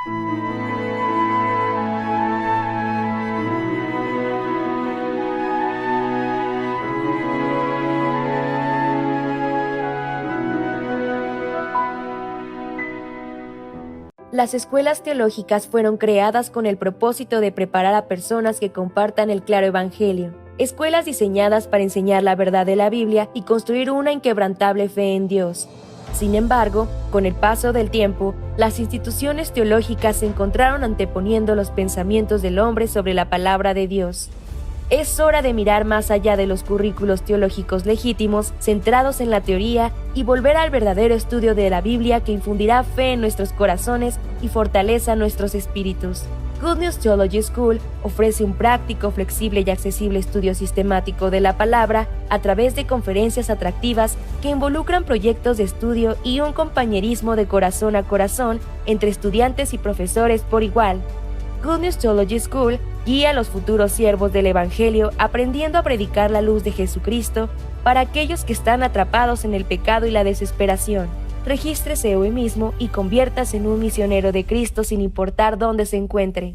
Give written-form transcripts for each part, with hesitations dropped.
Las escuelas teológicas fueron creadas con el propósito de preparar a personas que compartan el claro evangelio. Escuelas diseñadas para enseñar la verdad de la Biblia y construir una inquebrantable fe en Dios. Sin embargo, con el paso del tiempo, las instituciones teológicas se encontraron anteponiendo los pensamientos del hombre sobre la palabra de Dios. Es hora de mirar más allá de los currículos teológicos legítimos, centrados en la teoría, y volver al verdadero estudio de la Biblia que infundirá fe en nuestros corazones y fortaleza nuestros espíritus. Good News Theology School ofrece un práctico, flexible y accesible estudio sistemático de la palabra a través de conferencias atractivas que involucran proyectos de estudio y un compañerismo de corazón a corazón entre estudiantes y profesores por igual. Good News Theology School guía a los futuros siervos del Evangelio aprendiendo a predicar la luz de Jesucristo para aquellos que están atrapados en el pecado y la desesperación. Regístrese hoy mismo y conviértase en un misionero de Cristo sin importar dónde se encuentre.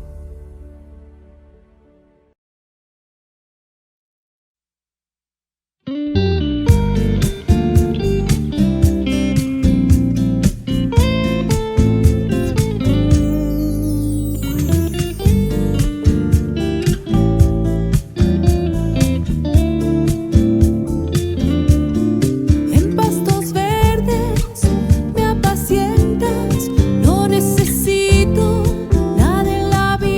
No necesito nada en la vida.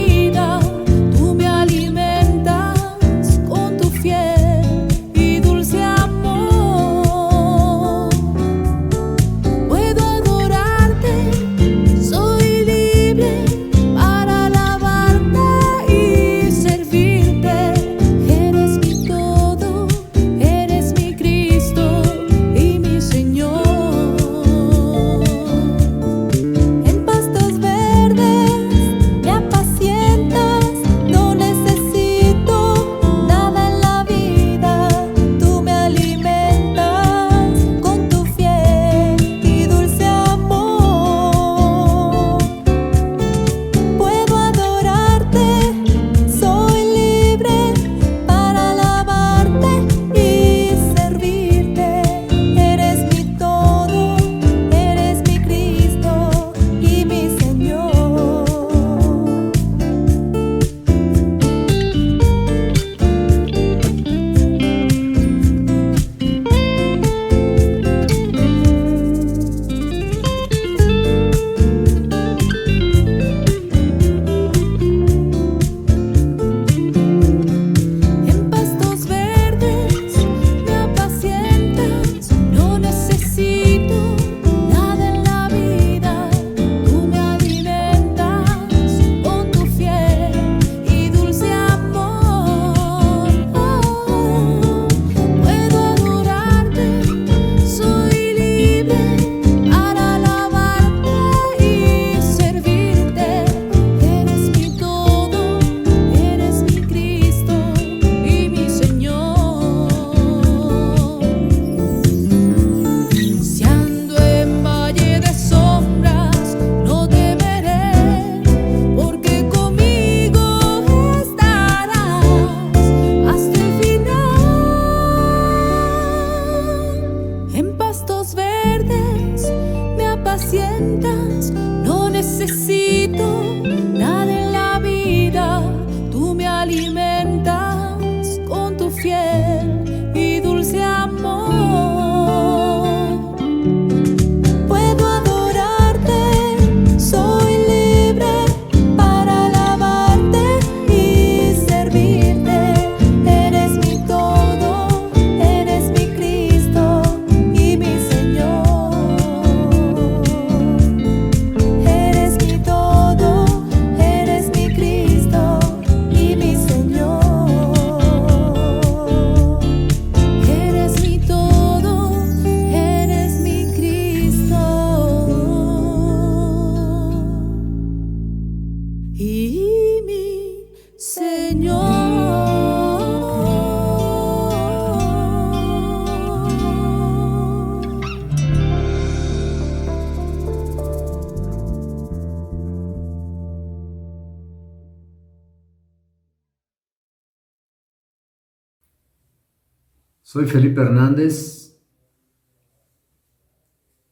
Soy Felipe Hernández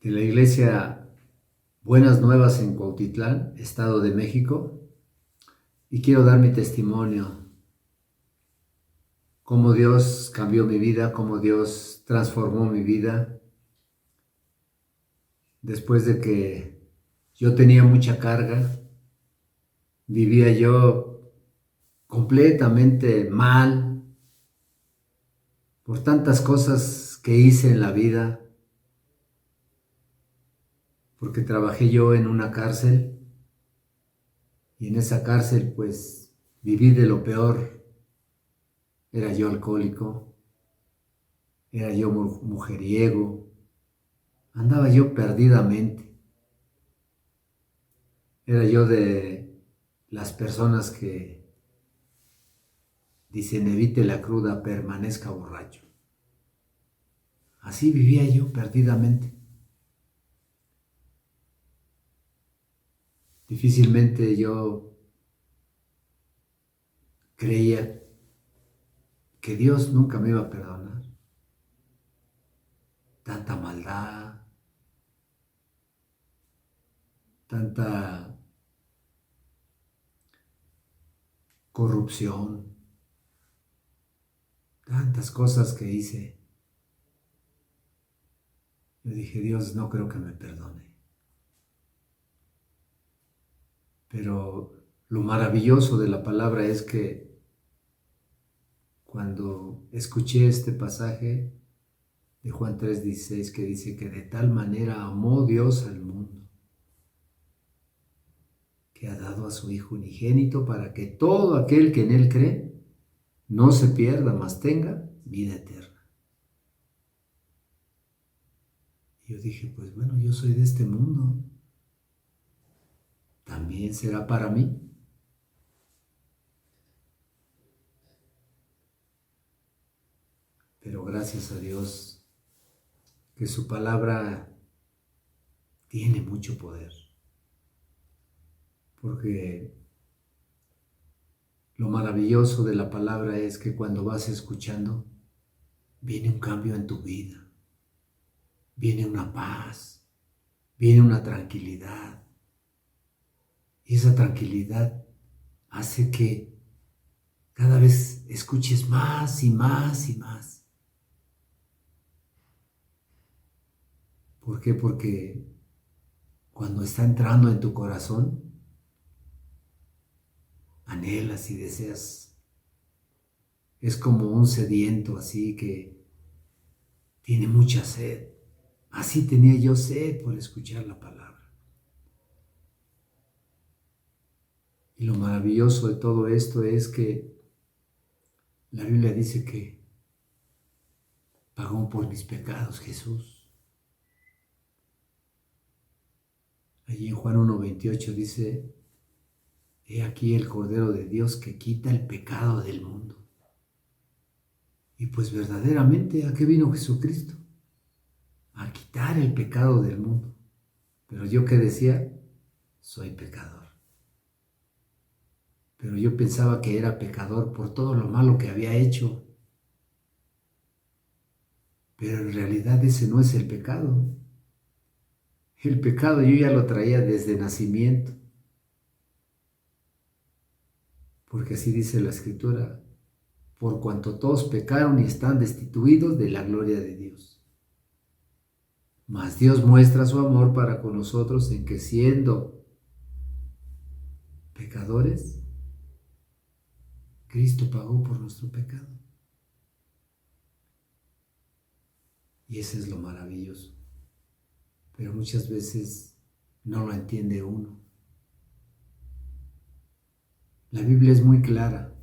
de la Iglesia Buenas Nuevas en Cuautitlán, Estado de México, y quiero dar mi testimonio, cómo Dios cambió mi vida, cómo Dios transformó mi vida, después de que yo tenía mucha carga, vivía yo completamente mal por tantas cosas que hice en la vida, porque trabajé yo en una cárcel y en esa cárcel pues viví de lo peor. Era yo alcohólico, era yo mujeriego, andaba yo perdidamente. Era yo de las personas que dicen evite la cruda, permanezca borracho. Así vivía yo perdidamente. Difícilmente yo creía que Dios nunca me iba a perdonar. Tanta maldad, tanta corrupción, tantas cosas que hice. Yo dije, Dios, no creo que me perdone. Pero lo maravilloso de la palabra es que cuando escuché este pasaje de Juan 3:16 que dice que de tal manera amó Dios al mundo, que ha dado a su Hijo unigénito para que todo aquel que en Él cree no se pierda, mas tenga vida eterna. Y yo dije, pues bueno, yo soy de este mundo, ¿también será para mí? Pero gracias a Dios que su palabra tiene mucho poder, porque lo maravilloso de la palabra es que cuando vas escuchando, viene un cambio en tu vida, viene una paz, viene una tranquilidad, y esa tranquilidad hace que cada vez escuches más y más y más. ¿Por qué? Porque cuando está entrando en tu corazón, anhelas y deseas. Es como un sediento así que tiene mucha sed. Así tenía yo sed por escuchar la palabra. Y lo maravilloso de todo esto es que la Biblia dice que pagó por mis pecados Jesús. Allí en Juan 1:28 dice, he aquí el Cordero de Dios que quita el pecado del mundo. Y pues verdaderamente, ¿a qué vino Jesucristo? A quitar el pecado del mundo. Pero yo que decía, soy pecador. Pero yo pensaba que era pecador por todo lo malo que había hecho. Pero en realidad ese no es el pecado. El pecado yo ya lo traía desde nacimiento. Porque así dice la Escritura, por cuanto todos pecaron y están destituidos de la gloria de Dios. Mas Dios muestra su amor para con nosotros en que siendo pecadores, Cristo pagó por nuestro pecado. Y ese es lo maravilloso. Pero muchas veces no lo entiende uno. La Biblia es muy clara.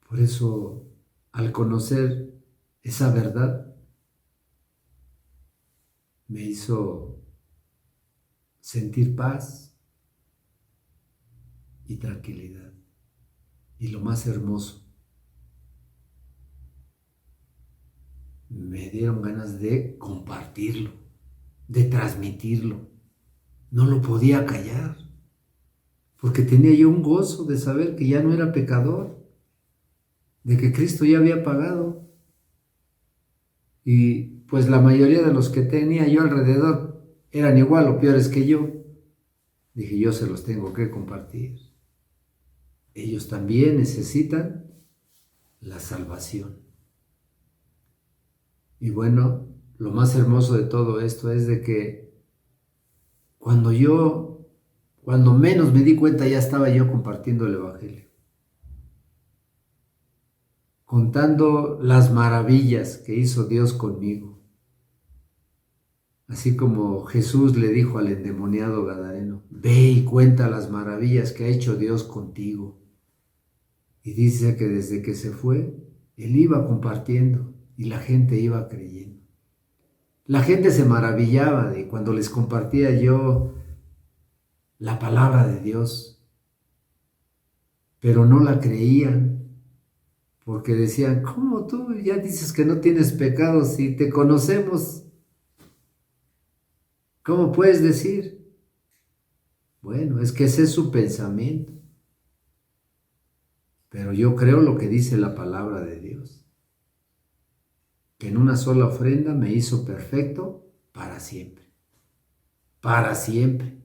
Por eso, al conocer esa verdad, me hizo sentir paz y tranquilidad. Y lo más hermoso, me dieron ganas de compartirlo, de transmitirlo. No lo podía callar, porque tenía yo un gozo de saber que ya no era pecador. de que Cristo ya había pagado. Y pues la mayoría de los que tenía yo alrededor eran igual o peores que yo. Dije, yo se los tengo que compartir. Ellos también necesitan la salvación. Y bueno, lo más hermoso de todo esto es de que cuando menos me di cuenta, ya estaba yo compartiendo el Evangelio, contando las maravillas que hizo Dios conmigo. Así como Jesús le dijo al endemoniado gadareno, ve y cuenta las maravillas que ha hecho Dios contigo. Y dice que desde que se fue, él iba compartiendo y la gente iba creyendo. La gente se maravillaba de cuando les compartía yo la palabra de Dios, pero no la creían porque decían, ¿cómo tú ya dices que no tienes pecado si te conocemos? ¿Cómo puedes decir? Bueno, es que ese es su pensamiento. Pero yo creo lo que dice la palabra de Dios, que en una sola ofrenda me hizo perfecto para siempre. Para siempre.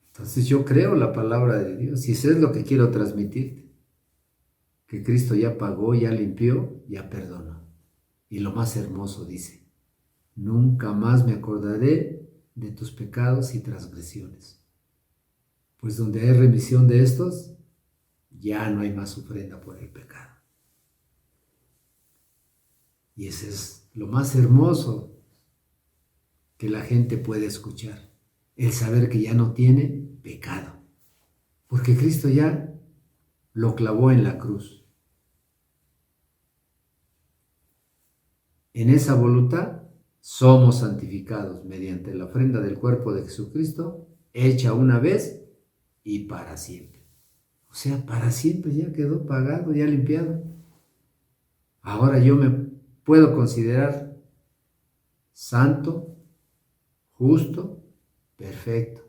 Entonces yo creo la palabra de Dios y eso es lo que quiero transmitirte. Que Cristo ya pagó, ya limpió, ya perdonó. Y lo más hermoso dice, nunca más me acordaré de tus pecados y transgresiones. Pues donde hay remisión de estos, ya no hay más ofrenda por el pecado. Y ese es lo más hermoso que la gente puede escuchar. El saber que ya no tiene pecado. Porque Cristo ya lo clavó en la cruz. En esa voluntad somos santificados mediante la ofrenda del cuerpo de Jesucristo, hecha una vez y para siempre. O sea, para siempre ya quedó pagado, ya limpiado. Ahora yo me puedo considerar santo, justo, perfecto.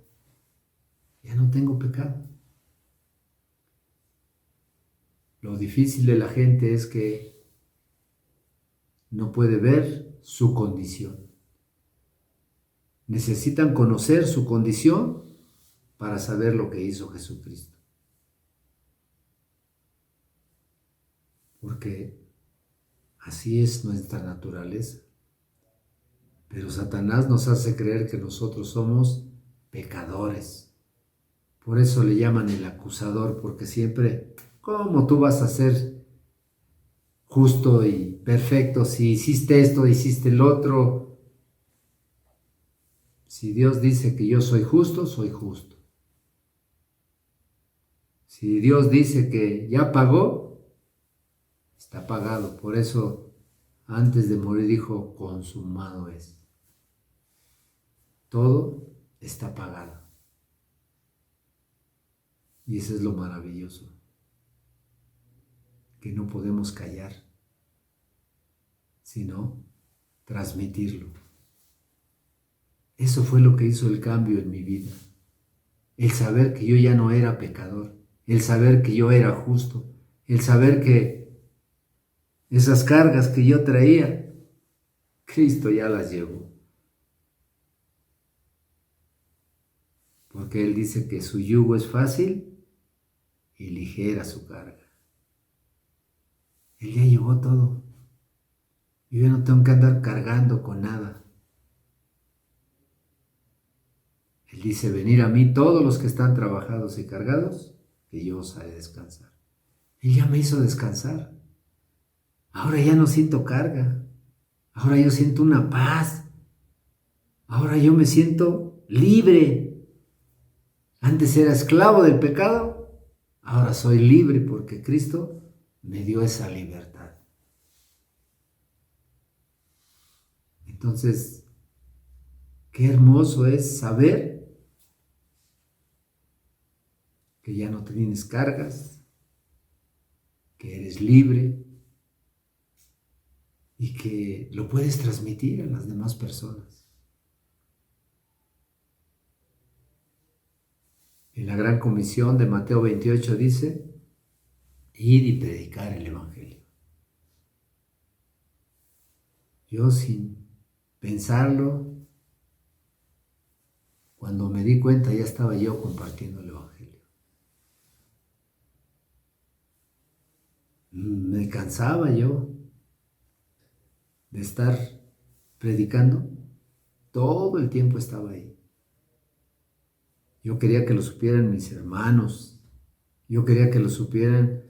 Ya no tengo pecado. Lo difícil de la gente es que no puede ver su condición. Necesitan conocer su condición para saber lo que hizo Jesucristo. Porque así es nuestra naturaleza. Pero Satanás nos hace creer que nosotros somos pecadores. Por eso le llaman el acusador, porque siempre, ¿cómo tú vas a ser justo y perfecto si hiciste esto, hiciste el otro? Si Dios dice que yo soy justo, soy justo. Si Dios dice que ya pagó, está pagado. Por eso, antes de morir dijo, consumado es. Todo está pagado. Y eso es lo maravilloso, que no podemos callar, sino transmitirlo. Eso fue lo que hizo el cambio en mi vida. El saber que yo ya no era pecador, el saber que yo era justo, el saber que esas cargas que yo traía, Cristo ya las llevó. Porque Él dice que su yugo es fácil y ligera su carga. Él ya llevó todo. Yo ya no tengo que andar cargando con nada. Él dice, venir a mí todos los que están trabajados y cargados, que yo os haré descansar. Él ya me hizo descansar. Ahora ya no siento carga. Ahora yo siento una paz. Ahora yo me siento libre. Antes era esclavo del pecado. Ahora soy libre porque Cristo me dio esa libertad. Entonces, qué hermoso es saber que ya no tienes cargas, que eres libre y que lo puedes transmitir a las demás personas. En la Gran Comisión de Mateo 28 dice, ir y predicar el Evangelio. Yo sin pensarlo, cuando me di cuenta ya estaba yo compartiendo el Evangelio. Me cansaba yo de estar predicando, todo el tiempo estaba ahí. Yo quería que lo supieran mis hermanos, yo quería que lo supieran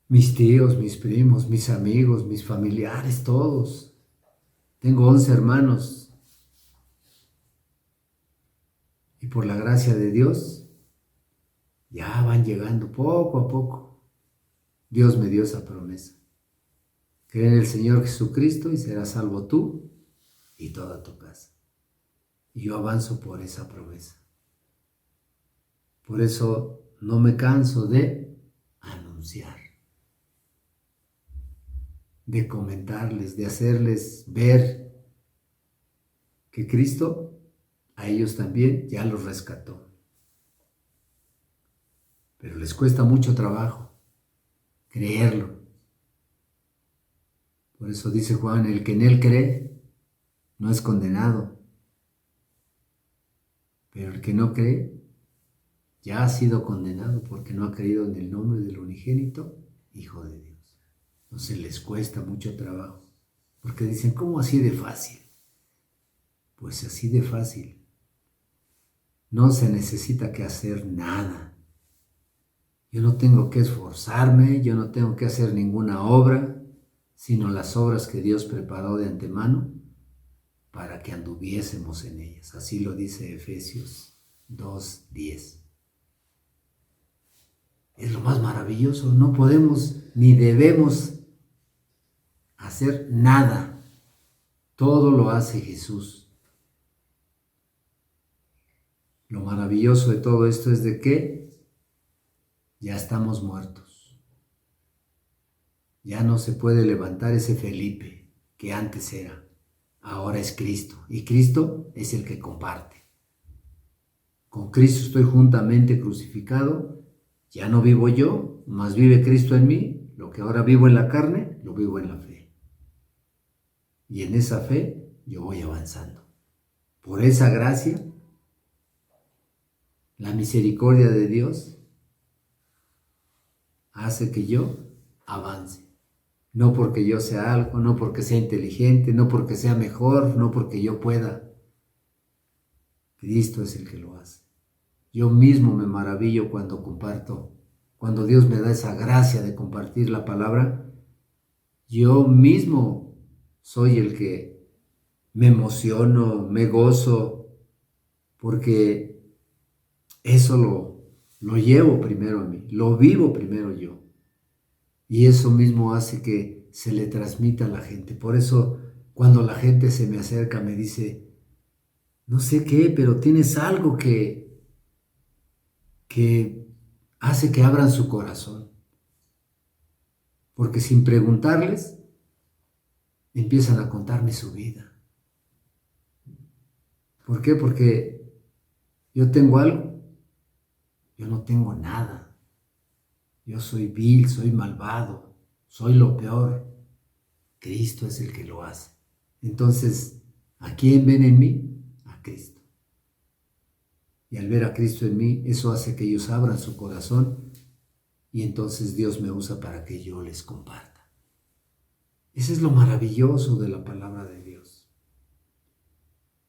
mis tíos, mis primos, mis amigos, mis familiares, todos. Tengo 11 hermanos y por la gracia de Dios ya van llegando poco a poco. Dios me dio esa promesa. Cree en el Señor Jesucristo y serás salvo tú y toda tu casa. Y yo avanzo por esa promesa. Por eso no me canso de anunciar, de comentarles, de hacerles ver que Cristo a ellos también ya los rescató. Pero les cuesta mucho trabajo creerlo. Por eso dice Juan, el que en él cree no es condenado, pero el que no cree ya ha sido condenado porque no ha creído en el nombre del unigénito Hijo de Dios. Entonces les cuesta mucho trabajo, porque dicen, ¿cómo así de fácil? Pues así de fácil. No se necesita que hacer nada. Yo no tengo que esforzarme, yo no tengo que hacer ninguna obra, sino las obras que Dios preparó de antemano para que anduviésemos en ellas. Así lo dice Efesios 2:10. Es lo más maravilloso, no podemos ni debemos hacer nada. Todo lo hace Jesús. Lo maravilloso de todo esto es de que ya estamos muertos. Ya no se puede levantar ese Felipe que antes era. Ahora es Cristo. Y Cristo es el que comparte. Con Cristo estoy juntamente crucificado. Ya no vivo yo, mas vive Cristo en mí. Lo que ahora vivo en la carne, lo vivo en la fe. Y en esa fe yo voy avanzando. Por esa gracia, la misericordia de Dios hace que yo avance. No porque yo sea algo, no porque sea inteligente, no porque sea mejor, no porque yo pueda. Cristo es el que lo hace. Yo mismo me maravillo cuando comparto, cuando Dios me da esa gracia de compartir la palabra. Yo mismo soy el que me emociono, me gozo, porque eso lo llevo primero a mí, lo vivo primero yo. Y eso mismo hace que se le transmita a la gente. Por eso cuando la gente se me acerca me dice, no sé qué, pero tienes algo que hace que abran su corazón. Porque sin preguntarles, empiezan a contarme su vida. ¿Por qué? Porque yo tengo algo, yo no tengo nada. Yo soy vil, soy malvado, soy lo peor. Cristo es el que lo hace. Entonces, ¿a quién ven en mí? A Cristo. Y al ver a Cristo en mí, eso hace que ellos abran su corazón y entonces Dios me usa para que yo les comparta. Ese es lo maravilloso de la palabra de Dios.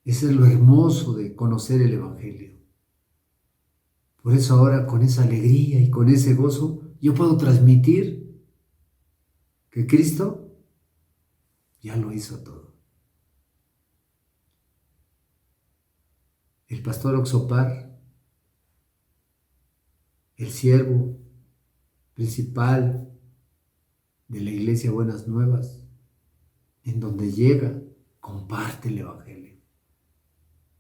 Ese es lo hermoso de conocer el Evangelio. Por eso ahora con esa alegría y con ese gozo, yo puedo transmitir que Cristo ya lo hizo todo. El pastor Oxopar, el siervo principal de la Iglesia Buenas Nuevas, en donde llega, comparte el Evangelio.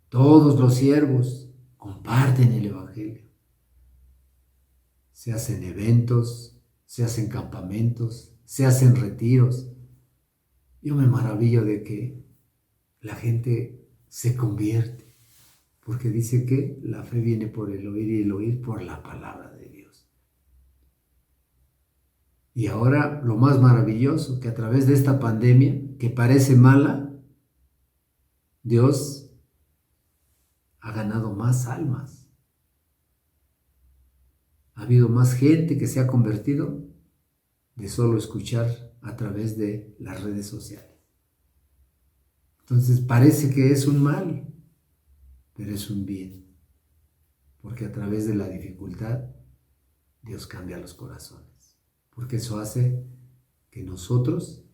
Todos los siervos comparten el Evangelio. Se hacen eventos, se hacen campamentos, se hacen retiros. Yo me maravillo de que la gente se convierte, porque dice que la fe viene por el oír y el oír por la palabra de Dios. Y ahora lo más maravilloso, que a través de esta pandemia, que parece mala, Dios ha ganado más almas. Ha habido más gente que se ha convertido de solo escuchar a través de las redes sociales. Entonces parece que es un mal, pero es un bien, porque a través de la dificultad Dios cambia los corazones, porque eso hace que nosotros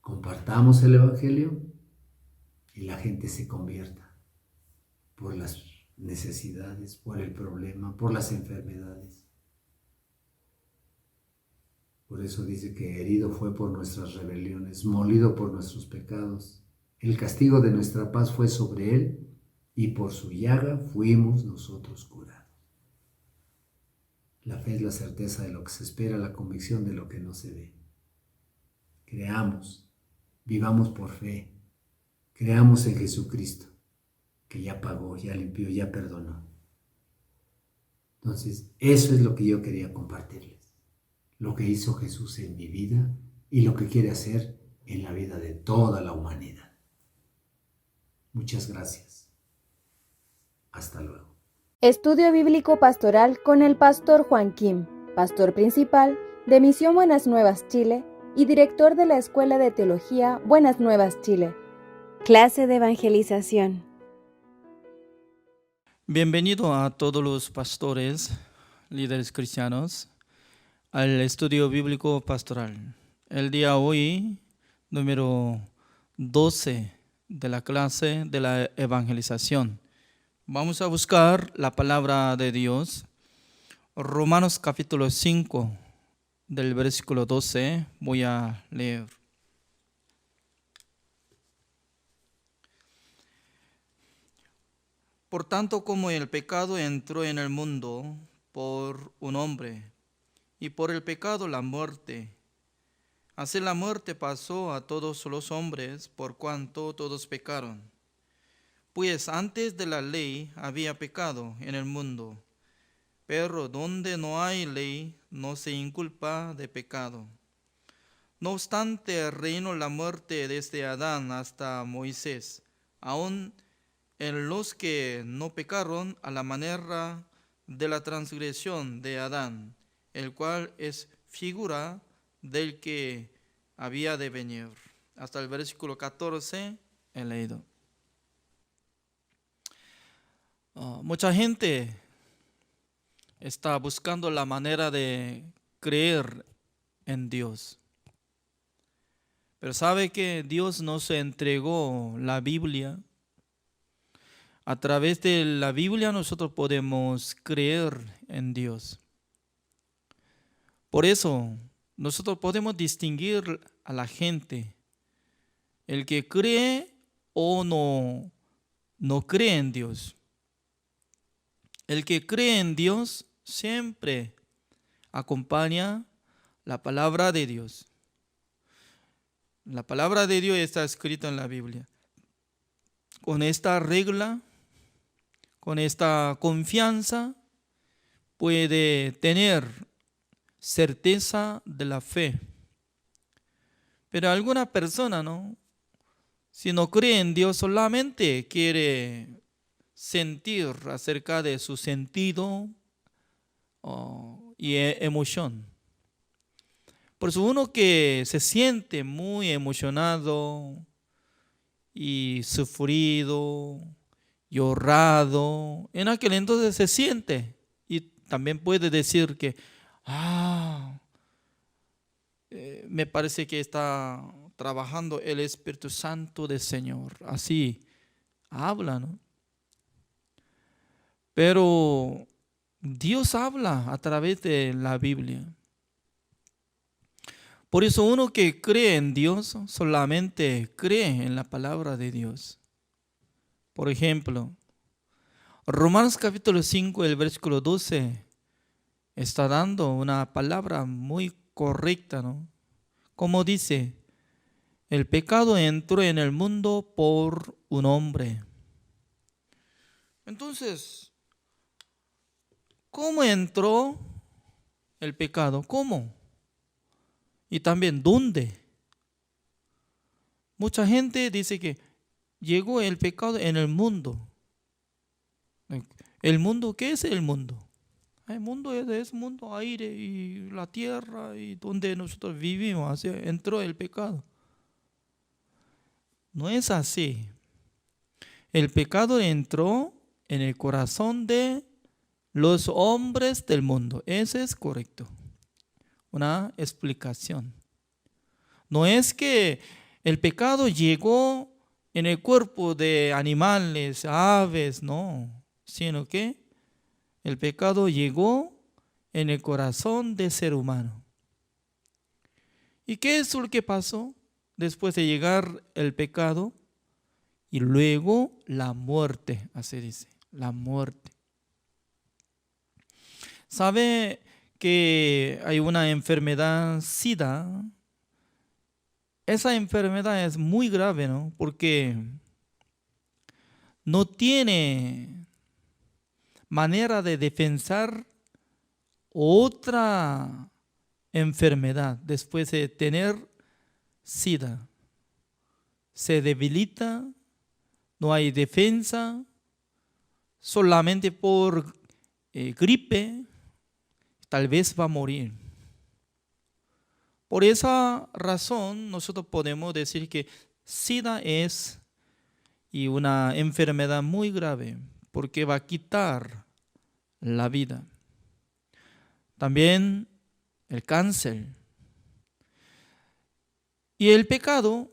compartamos el Evangelio y la gente se convierta por las necesidades, por el problema, por las enfermedades. Por eso dice que herido fue por nuestras rebeliones, molido por nuestros pecados. El castigo de nuestra paz fue sobre él y por su llaga fuimos nosotros curados. La fe es la certeza de lo que se espera, la convicción de lo que no se ve. Creamos, vivamos por fe, creamos en Jesucristo, que ya pagó, ya limpió, ya perdonó. Entonces, eso es lo que yo quería compartirles, lo que hizo Jesús en mi vida y lo que quiere hacer en la vida de toda la humanidad. Muchas gracias. Hasta luego. Estudio Bíblico Pastoral con el Pastor Juan Kim, pastor principal de Misión Buenas Nuevas Chile y director de la Escuela de Teología Buenas Nuevas Chile. Clase de evangelización. Bienvenido a todos los pastores, líderes cristianos, al estudio bíblico pastoral. El día hoy, número 12 de la clase de la evangelización. Vamos a buscar la palabra de Dios. Romanos capítulo 5, del versículo 12, voy a leer. Por tanto, como el pecado entró en el mundo por un hombre, y por el pecado la muerte, así la muerte pasó a todos los hombres por cuanto todos pecaron. Pues antes de la ley había pecado en el mundo, pero donde no hay ley no se inculpa de pecado. No obstante, reinó la muerte desde Adán hasta Moisés, aun en los que no pecaron a la manera de la transgresión de Adán, el cual es figura del que había de venir. Hasta el versículo 14 he leído. Mucha gente está buscando la manera de creer en Dios. Pero sabe que Dios nos entregó la Biblia. A través de la Biblia nosotros podemos creer en Dios. Por eso nosotros podemos distinguir a la gente, el que cree o no cree en Dios. El que cree en Dios siempre acompaña la palabra de Dios. La palabra de Dios está escrita en la Biblia. Con esta regla, con esta confianza, puede tener certeza de la fe. Pero alguna persona, si no cree en Dios, solamente quiere sentir acerca de su sentido y emoción. Por eso uno que se siente muy emocionado y sufrido, llorado, en aquel entonces se siente y también puede decir que me parece que está trabajando el Espíritu Santo del Señor. Así habla, ¿no? Pero Dios habla a través de la Biblia. Por eso uno que cree en Dios solamente cree en la palabra de Dios. Por ejemplo, Romanos capítulo 5, el versículo 12, está dando una palabra muy correcta, ¿no? Como dice, el pecado entró en el mundo por un hombre. Entonces, ¿cómo entró el pecado? ¿Cómo? Y también, ¿dónde? Mucha gente dice que llegó el pecado en el mundo. ¿El mundo qué es el mundo? El mundo es mundo, aire y la tierra y donde nosotros vivimos. Así entró el pecado. No es así. El pecado entró en el corazón de los hombres del mundo. Eso es correcto. Una explicación. No es que el pecado llegó en el cuerpo de animales, aves, no. Sino que el pecado llegó en el corazón del ser humano. ¿Y qué es lo que pasó después de llegar el pecado? Y luego la muerte, así dice, la muerte. ¿Sabe que hay una enfermedad SIDA? Esa enfermedad es muy grave, ¿no? Porque no tiene manera de defensar otra enfermedad después de tener SIDA. Se debilita, no hay defensa, solamente por gripe, tal vez va a morir. Por esa razón, nosotros podemos decir que SIDA es una enfermedad muy grave, porque va a quitar la vida. También el cáncer. Y el pecado,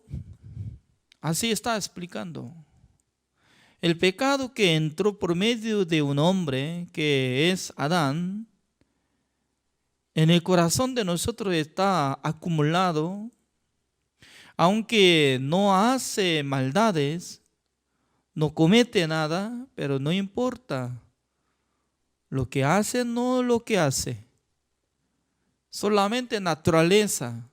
así está explicando. El pecado que entró por medio de un hombre, que es Adán, en el corazón de nosotros está acumulado, aunque no hace maldades, no comete nada, pero no importa. Lo que hace, no lo que hace. Solamente naturaleza.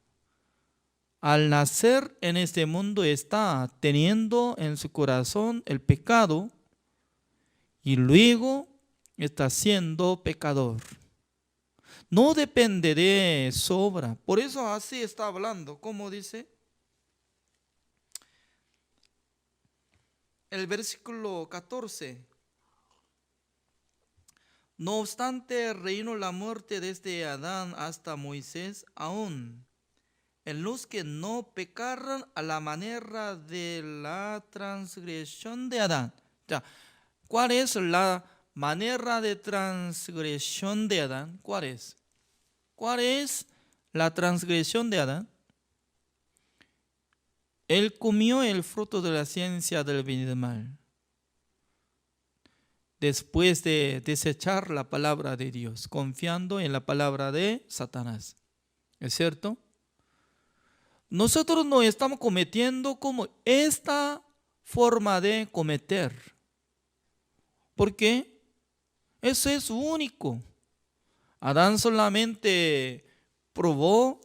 Al nacer en este mundo está teniendo en su corazón el pecado y luego está siendo pecador. No depende de su obra. Por eso así está hablando. ¿Cómo dice? El versículo 14. No obstante, reinó la muerte desde Adán hasta Moisés, aún en los que no pecaron a la manera de la transgresión de Adán. Ya, ¿cuál es la manera de transgresión de Adán? ¿Cuál es? ¿Cuál es la transgresión de Adán? Él comió el fruto de la ciencia del bien y del mal, después de desechar la palabra de Dios, confiando en la palabra de Satanás. ¿Es cierto? Nosotros no estamos cometiendo como esta forma de cometer. ¿Por qué? Eso es único. Adán solamente probó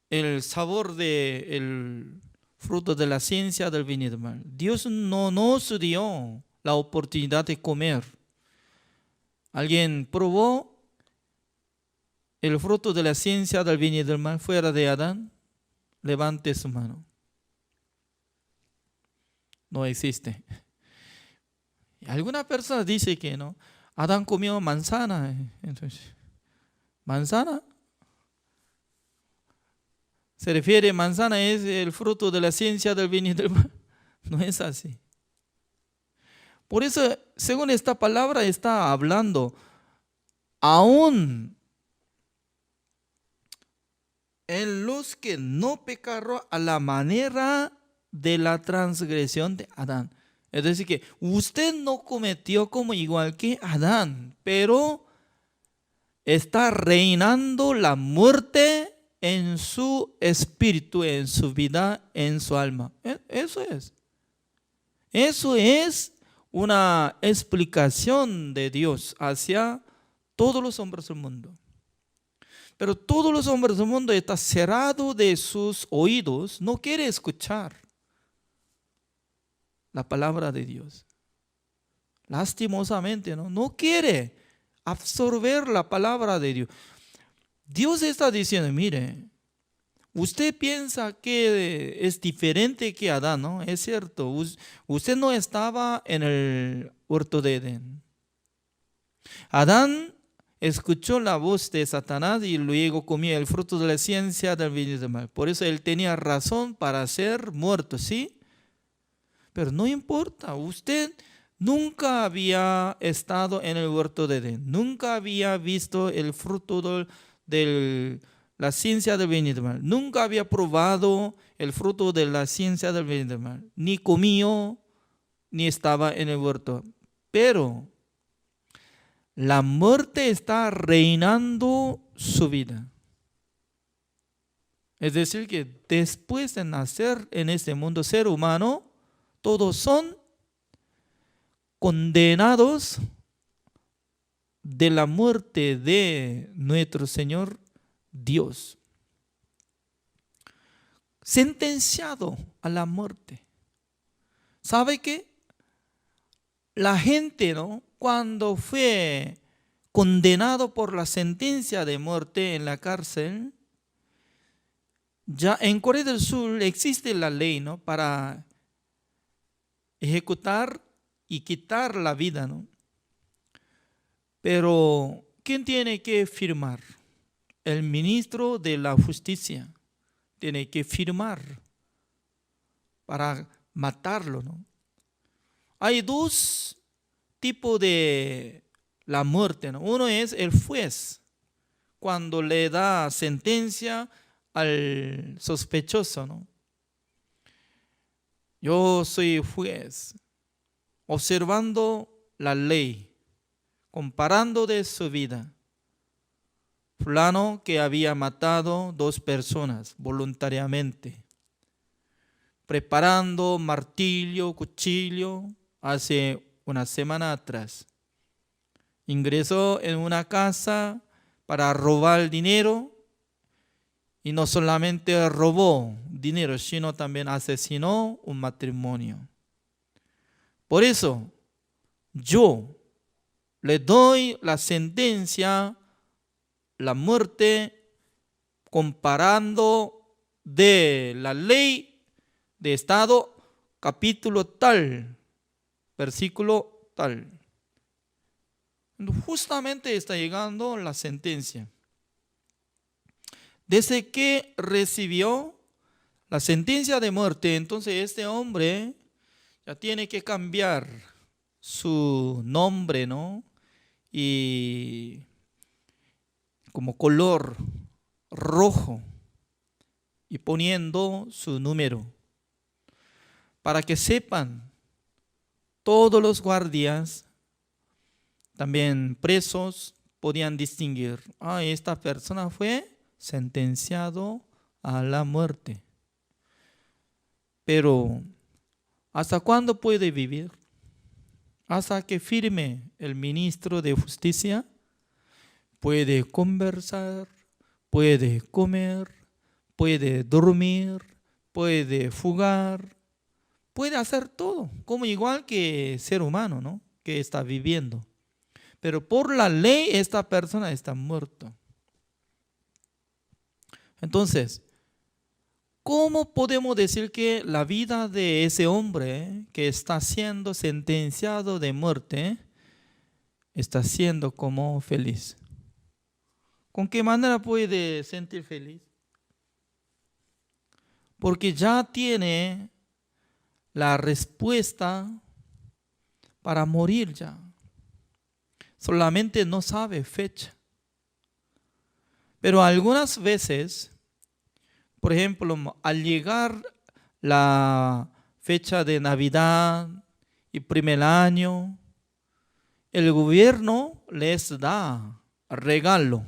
el sabor del fruto de la ciencia del bien y del mal. Dios no nos dio la oportunidad de comer. ¿Alguien probó el fruto de la ciencia del bien y del mal fuera de Adán? Levante su mano. No existe. Alguna persona dice que no. Adán comió manzana. Entonces, ¿manzana? ¿Se refiere manzana es el fruto de la ciencia del bien y del mal? No es así. Por eso, según esta palabra, está hablando aún en los que no pecaron a la manera de la transgresión de Adán. Es decir, que usted no cometió como igual que Adán, pero está reinando la muerte en su espíritu, en su vida, en su alma. Eso es. Eso es una explicación de Dios hacia todos los hombres del mundo. Pero todos los hombres del mundo están cerrados de sus oídos, no quiere escuchar la palabra de Dios. Lastimosamente, no quiere absorber la palabra de Dios. Dios está diciendo, mire, Usted piensa que es diferente que Adán, ¿no? Es cierto, usted no estaba en el huerto de Edén. Adán escuchó la voz de Satanás y luego comió el fruto de la ciencia del bien y del mal. Por eso él tenía razón para ser muerto, ¿sí? Pero no importa, usted nunca había estado en el huerto de Edén, nunca había visto el fruto de la ciencia del bien y del mal, nunca había probado el fruto de la ciencia del bien y del mal, ni comió, ni estaba en el huerto. Pero la muerte está reinando su vida. Es decir, que después de nacer en este mundo ser humano, todos son condenados de la muerte de nuestro Señor Dios. Sentenciado a la muerte. ¿Sabe qué? La gente, ¿no?, cuando fue condenado por la sentencia de muerte en la cárcel, ya en Corea del Sur existe la ley, ¿no?, para ejecutar y quitar la vida, ¿no? Pero ¿quién tiene que firmar? El ministro de la Justicia tiene que firmar para matarlo, ¿no? Hay dos tipos de la muerte, ¿no? Uno es el juez, cuando le da sentencia al sospechoso, ¿no? Yo soy juez, observando la ley, comparando de su vida. Fulano que había matado 2 personas voluntariamente, preparando martillo, cuchillo, hace una semana atrás. Ingresó en una casa para robar dinero y no solamente robó dinero, sino también asesinó un matrimonio. Por eso yo le doy la sentencia, la muerte, comparando de la ley de Estado, capítulo tal, versículo tal. Justamente está llegando la sentencia. Desde que recibió la sentencia de muerte, entonces este hombre ya tiene que cambiar su nombre, ¿no? Y como color rojo y poniendo su número para que sepan todos los guardias, también presos, podían distinguir, esta persona fue sentenciado a la muerte. Pero ¿hasta cuándo puede vivir? Hasta que firme el ministro de Justicia. Puede conversar, puede comer, puede dormir, puede fugar, puede hacer todo, como igual que ser humano, ¿no?, que está viviendo. Pero por la ley esta persona está muerta. Entonces, ¿cómo podemos decir que la vida de ese hombre que está siendo sentenciado de muerte está siendo como feliz? ¿Con qué manera puede sentir feliz? Porque ya tiene la respuesta para morir ya. Solamente no sabe fecha. Pero algunas veces, por ejemplo, al llegar la fecha de Navidad y primer año, el gobierno les da regalo,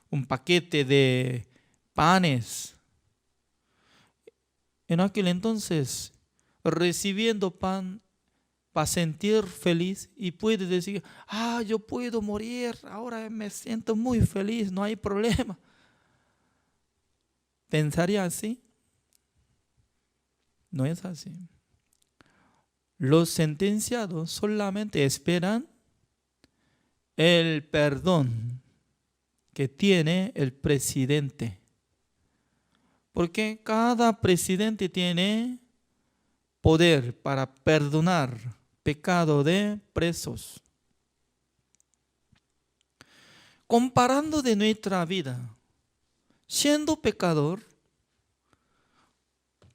un paquete de panes. En aquel entonces, recibiendo pan, va a sentir feliz y puede decir, yo puedo morir, ahora me siento muy feliz, no hay problema. ¿Pensaría así? No es así. Los sentenciados solamente esperan el perdón que tiene el presidente. Porque cada presidente tiene poder para perdonar pecado de presos. Comparando de nuestra vida, siendo pecador,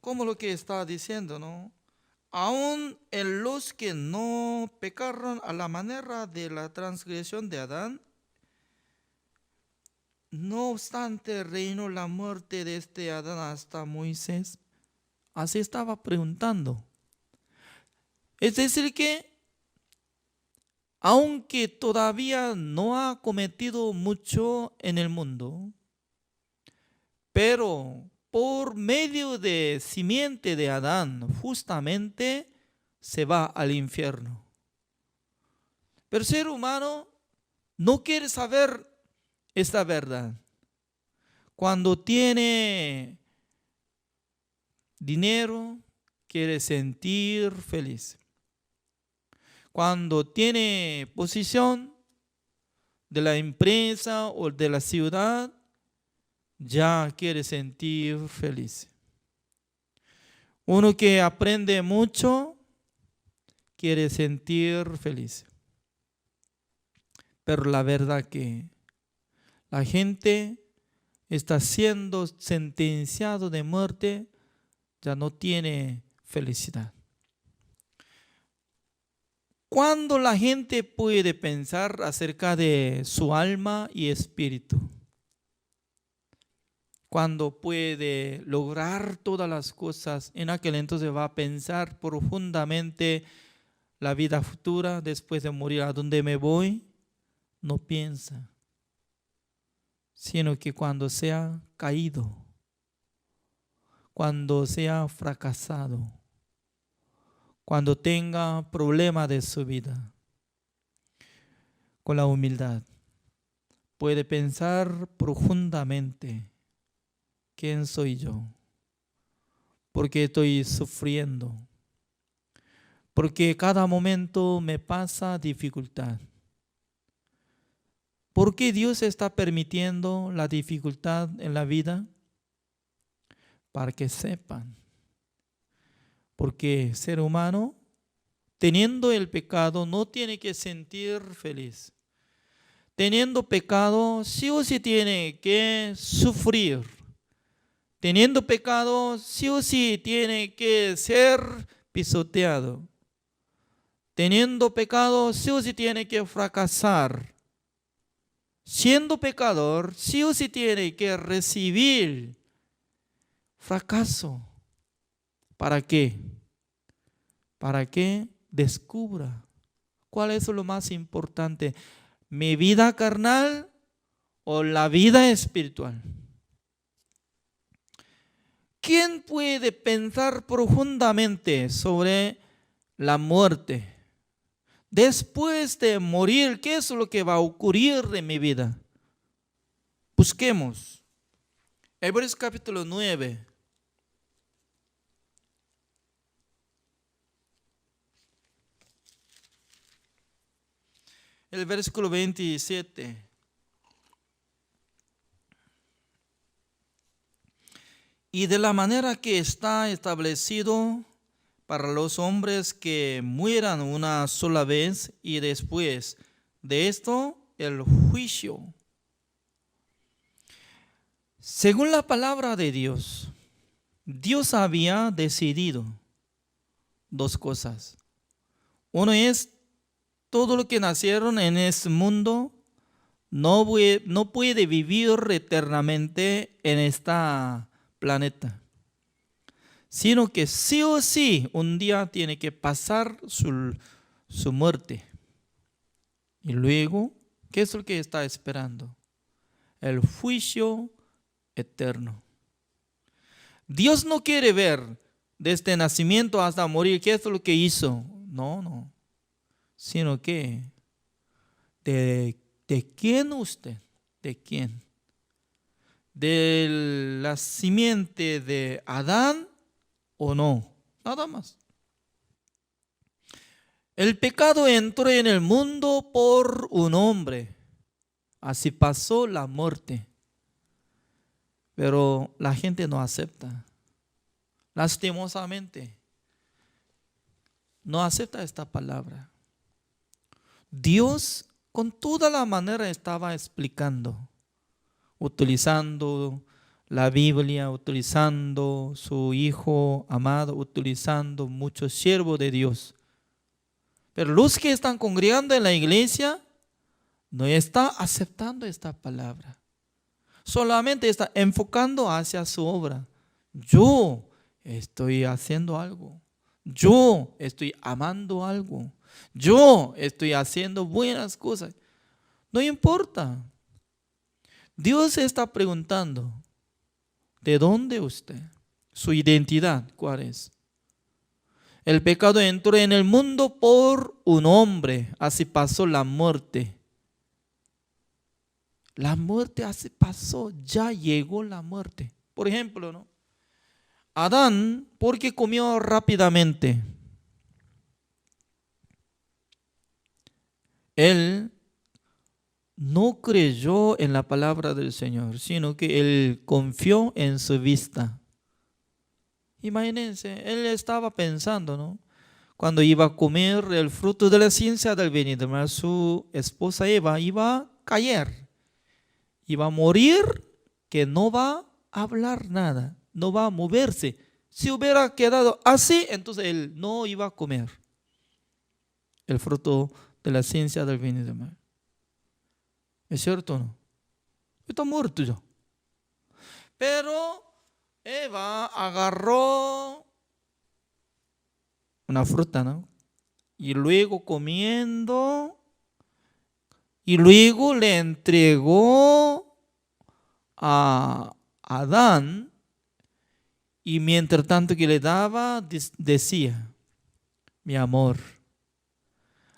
como lo que está diciendo, ¿no? Aún en los que no pecaron a la manera de la transgresión de Adán, no obstante reinó la muerte de este Adán hasta Moisés. Así estaba preguntando. Es decir que, aunque todavía no ha cometido mucho en el mundo, pero por medio de simiente de Adán, justamente se va al infierno. Pero el ser humano no quiere saber esta verdad. Cuando tiene dinero, quiere sentir feliz. Cuando tiene posición de la empresa o de la ciudad, ya quiere sentir feliz. Uno que aprende mucho, quiere sentir feliz. Pero la verdad que la gente está siendo sentenciado de muerte, ya no tiene felicidad. ¿Cuándo la gente puede pensar acerca de su alma y espíritu? Cuando puede lograr todas las cosas, en aquel entonces va a pensar profundamente la vida futura después de morir. ¿A dónde me voy? No piensa, sino que cuando sea caído, cuando sea fracasado, cuando tenga problemas de su vida, con la humildad, puede pensar profundamente: ¿quién soy yo? ¿Por qué estoy sufriendo? Porque cada momento me pasa dificultad. ¿Por qué Dios está permitiendo la dificultad en la vida? Para que sepan. Porque ser humano, teniendo el pecado, no tiene que sentir feliz. Teniendo pecado, sí o sí tiene que sufrir. Teniendo pecado, sí o sí tiene que ser pisoteado. Teniendo pecado, sí o sí tiene que fracasar. Siendo pecador, sí o sí tiene que recibir fracaso. ¿Para qué? Para que descubra cuál es lo más importante, mi vida carnal o la vida espiritual. ¿Quién puede pensar profundamente sobre la muerte? Después de morir, ¿qué es lo que va a ocurrir en mi vida? Busquemos. Hebreos capítulo 9. El versículo 27. Y de la manera que está establecido para los hombres que mueran una sola vez y después de esto el juicio. Según la palabra de Dios, Dios había decidido dos cosas. Uno es, todo lo que nacieron en este mundo no puede vivir eternamente en este planeta, sino que sí o sí un día tiene que pasar su muerte. Y luego, ¿qué es lo que está esperando? El juicio eterno. Dios no quiere ver desde nacimiento hasta morir qué es lo que hizo. No. Sino que ¿de quién usted? ¿De quién? ¿De la simiente de Adán o no? Nada más. El pecado entró en el mundo por un hombre. Así pasó la muerte. pero la gente no acepta. Lastimosamente, no acepta esta palabra. Dios con toda la manera estaba explicando, utilizando la Biblia, utilizando su Hijo amado, utilizando muchos siervos de Dios. Pero los que están congregando en la iglesia no están aceptando esta palabra. Solamente está enfocando hacia su obra. Yo estoy haciendo algo. Yo estoy amando algo. Yo estoy haciendo buenas cosas. No importa. Dios está preguntando, ¿de dónde usted? Su identidad, ¿cuál es? El pecado entró en el mundo por un hombre, así pasó la muerte. La muerte así pasó, ya llegó la muerte. Por ejemplo, ¿no? Adán, porque comió rápidamente. Él no creyó en la palabra del Señor, sino que él confió en su vista. Imagínense, él estaba pensando, ¿no? Cuando iba a comer el fruto de la ciencia del bien y del mal, su esposa Eva iba a caer, iba a morir, que no va a hablar nada, no va a moverse. Si hubiera quedado así, entonces él no iba a comer el fruto de la ciencia del bien y del mal. ¿Es cierto o no? Está muerto ya. Pero Eva agarró una fruta, ¿no? Y luego comiendo, y luego le entregó a Adán, y mientras tanto que le daba, decía, mi amor,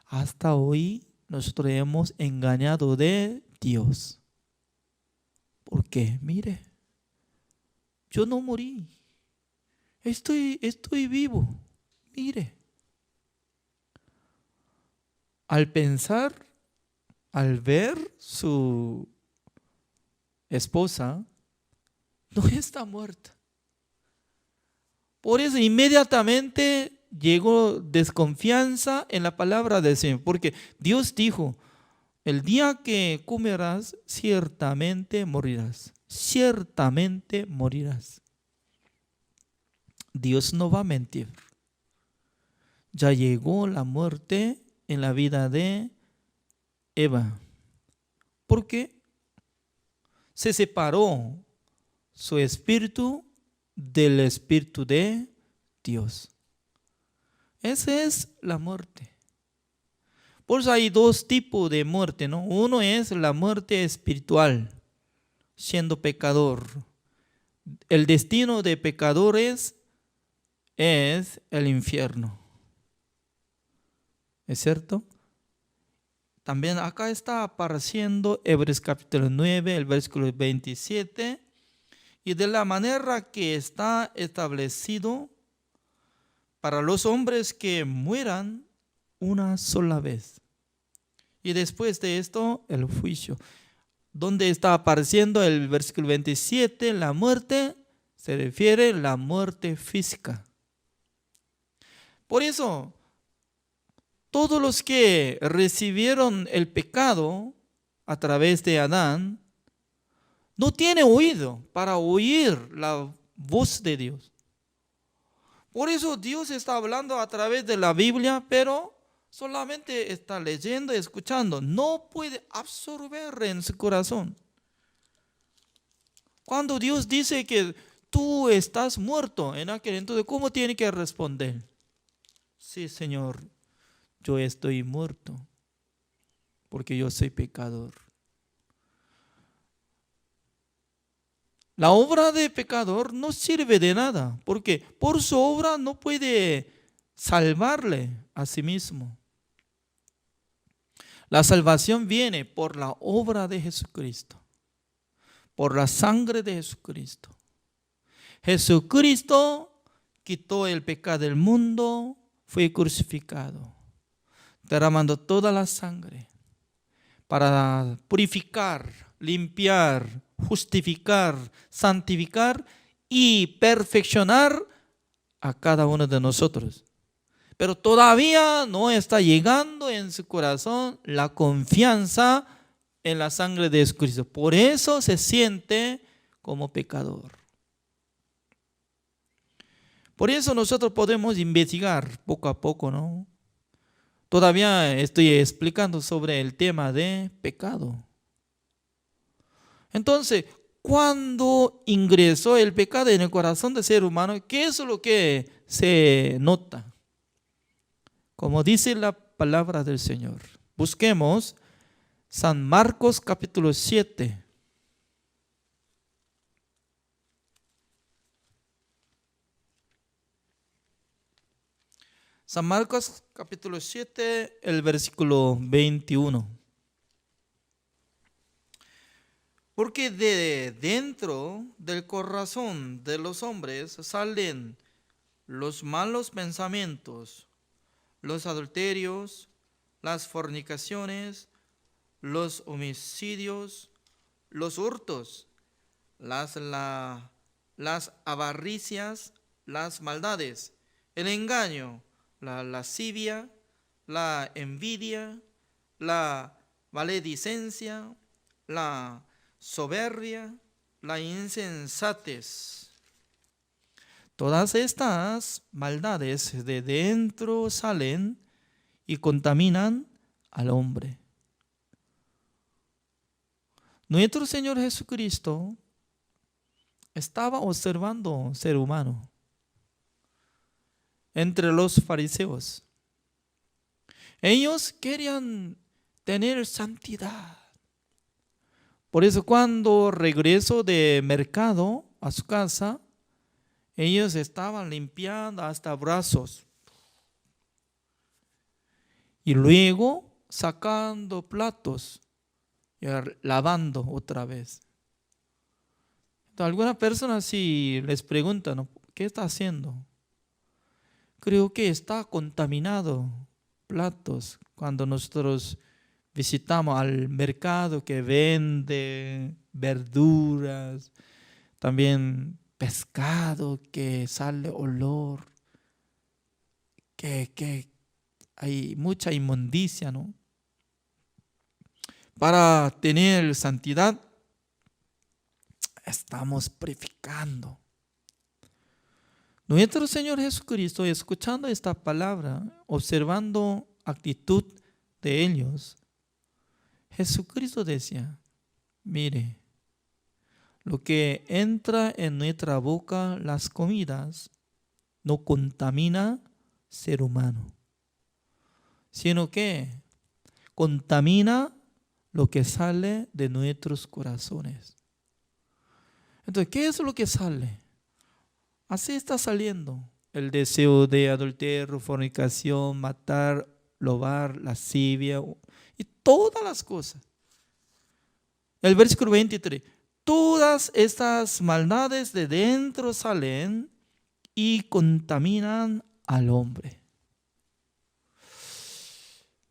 hasta hoy nosotros hemos engañado de Dios. ¿Por qué? Mire, yo no morí. Estoy vivo. Mire. Al pensar, al ver su esposa, no está muerta. Por eso inmediatamente llegó desconfianza en la palabra del Señor. Porque Dios dijo, el día que comerás, ciertamente morirás. Ciertamente morirás. Dios no va a mentir. Ya llegó la muerte en la vida de Eva. ¿Por qué? Se separó su espíritu del espíritu de Dios. Esa es la muerte. Por eso hay dos tipos de muerte, ¿no? Uno es la muerte espiritual, siendo pecador. El destino de pecadores es el infierno. ¿Es cierto? También acá está apareciendo Hebreos capítulo 9, el versículo 27. Y de la manera que está establecido para los hombres que mueran una sola vez. Y después de esto, el juicio. Donde está apareciendo el versículo 27, la muerte se refiere a la muerte física. Por eso, todos los que recibieron el pecado a través de Adán, no tienen oído para oír la voz de Dios. Por eso Dios está hablando a través de la Biblia, pero solamente está leyendo y escuchando. No puede absorber en su corazón. Cuando Dios dice que tú estás muerto en aquel entonces, ¿cómo tiene que responder? Sí, Señor, yo estoy muerto porque yo soy pecador. La obra de pecador no sirve de nada, porque por su obra no puede salvarle a sí mismo. La salvación viene por la obra de Jesucristo, por la sangre de Jesucristo. Jesucristo quitó el pecado del mundo, fue crucificado, derramando toda la sangre para purificar limpiar, justificar, santificar y perfeccionar a cada uno de nosotros. Pero todavía no está llegando en su corazón la confianza en la sangre de Jesucristo. Por eso se siente como pecador. Por eso nosotros podemos investigar poco a poco, ¿no? Todavía estoy explicando sobre el tema de pecado. Entonces, cuando ingresó el pecado en el corazón del ser humano, ¿qué es lo que se nota? Como dice la palabra del Señor. Busquemos San Marcos capítulo 7. San Marcos capítulo 7, el versículo 21. Porque de dentro del corazón de los hombres salen los malos pensamientos, los adulterios, las fornicaciones, los homicidios, los hurtos, las avaricias, las maldades, el engaño, la lascivia, la envidia, la maledicencia, la soberbia, la insensatez. Todas estas maldades de dentro salen y contaminan al hombre. Nuestro Señor Jesucristo estaba observando un ser humano entre los fariseos. Ellos querían tener santidad. Por eso cuando regresó de mercado a su casa, ellos estaban limpiando hasta brazos y luego sacando platos y lavando otra vez. Entonces, algunas personas sí les preguntan, ¿qué está haciendo? Creo que está contaminado platos cuando nosotros visitamos al mercado que vende verduras, también pescado que sale olor, que hay mucha inmundicia, ¿no? Para tener santidad, estamos purificando. Nuestro Señor Jesucristo, escuchando esta palabra, observando actitud de ellos, Jesucristo decía, mire, lo que entra en nuestra boca, las comidas, no contamina ser humano, sino que contamina lo que sale de nuestros corazones. Entonces, ¿qué es lo que sale? Así está saliendo el deseo de adulterio, fornicación, matar, robar, lascivia y todas las cosas. El versículo 23. Todas estas maldades de dentro salen y contaminan al hombre.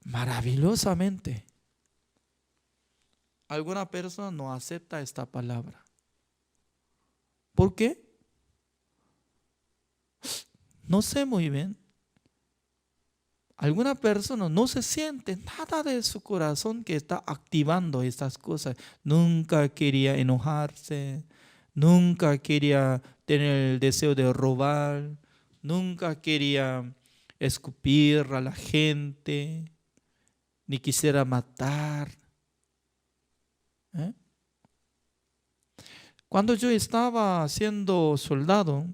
Maravillosamente. Alguna persona no acepta esta palabra. ¿Por qué? No sé muy bien. Alguna persona no se siente nada de su corazón que está activando estas cosas. Nunca quería enojarse, nunca quería tener el deseo de robar, nunca quería escupir a la gente, ni quisiera matar. Cuando yo estaba siendo soldado,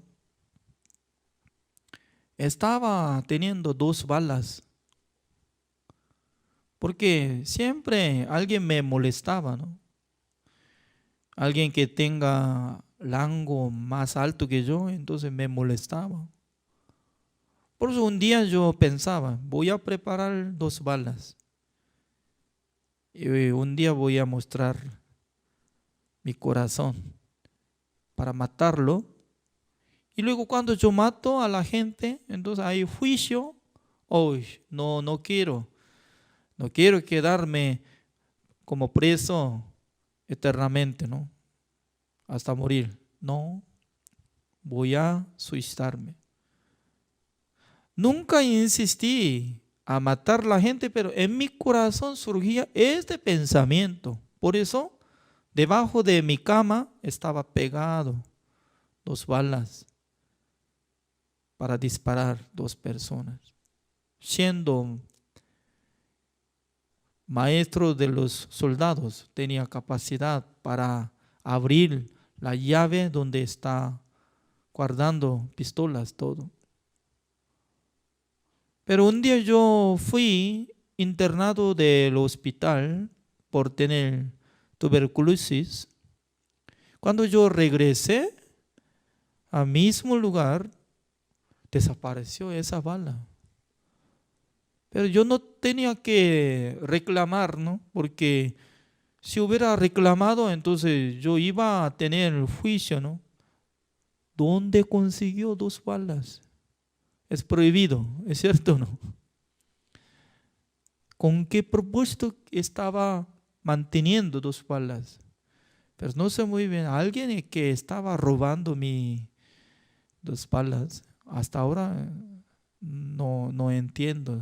estaba teniendo 2 balas, porque siempre alguien me molestaba, ¿no? Alguien que tenga rango más alto que yo, entonces me molestaba. Por eso un día yo pensaba, voy a preparar 2 balas. Y un día voy a mostrar mi corazón para matarlo. Y luego cuando yo mato a la gente, entonces hay juicio. No quiero quedarme como preso eternamente, ¿no? Hasta morir. No, voy a suicidarme. Nunca insistí a matar a la gente, pero en mi corazón surgía este pensamiento. Por eso, debajo de mi cama estaba pegado 2 balas para disparar 2 personas. Siendo maestro de los soldados, tenía capacidad para abrir la llave donde está guardando pistolas, todo. Pero un día yo fui internado del hospital por tener tuberculosis. Cuando yo regresé al mismo lugar, desapareció esa bala. Pero yo no tenía que reclamar, ¿no? Porque si hubiera reclamado, entonces yo iba a tener el juicio, ¿no? ¿Dónde consiguió 2 balas? Es prohibido, ¿es cierto o no? ¿Con qué propósito estaba manteniendo 2 balas? Pero no sé muy bien, alguien que estaba robando mis 2 balas. Hasta ahora no entiendo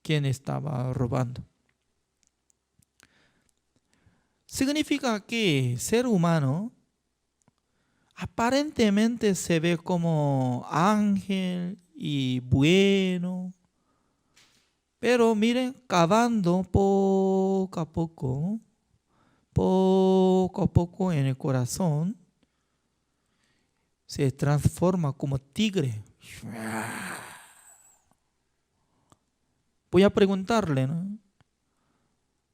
quién estaba robando. Significa que ser humano aparentemente se ve como ángel y bueno, pero miren, cavando poco a poco en el corazón, se transforma como tigre. Voy a preguntarle, ¿no?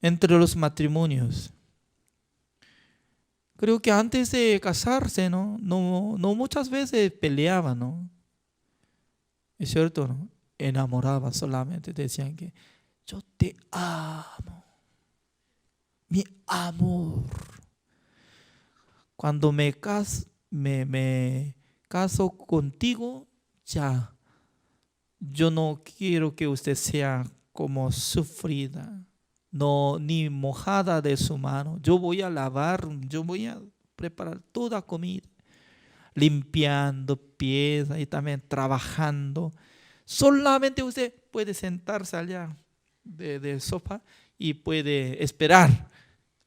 Entre los matrimonios, creo que antes de casarse, ¿no? No muchas veces peleaban, ¿no? Es cierto, ¿no? Enamoraban solamente, decían que yo te amo, mi amor. Cuando me caso contigo, ya, yo no quiero que usted sea como sufrida, no, ni mojada de su mano. Yo voy a lavar, yo voy a preparar toda comida, limpiando piezas y también trabajando. Solamente usted puede sentarse allá de sofá y puede esperar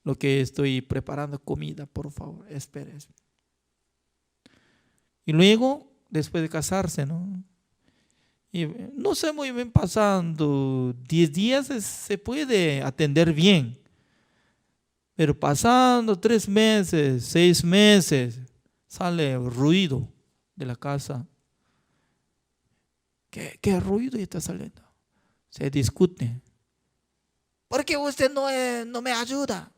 lo que estoy preparando comida, por favor, espere. Y luego, después de casarse, ¿no? Y no sé muy bien, pasando 10 días se puede atender bien, pero pasando 3 meses, 6 meses, sale ruido de la casa. ¿Qué ruido está saliendo? Se discute. ¿Por qué usted no me ayuda?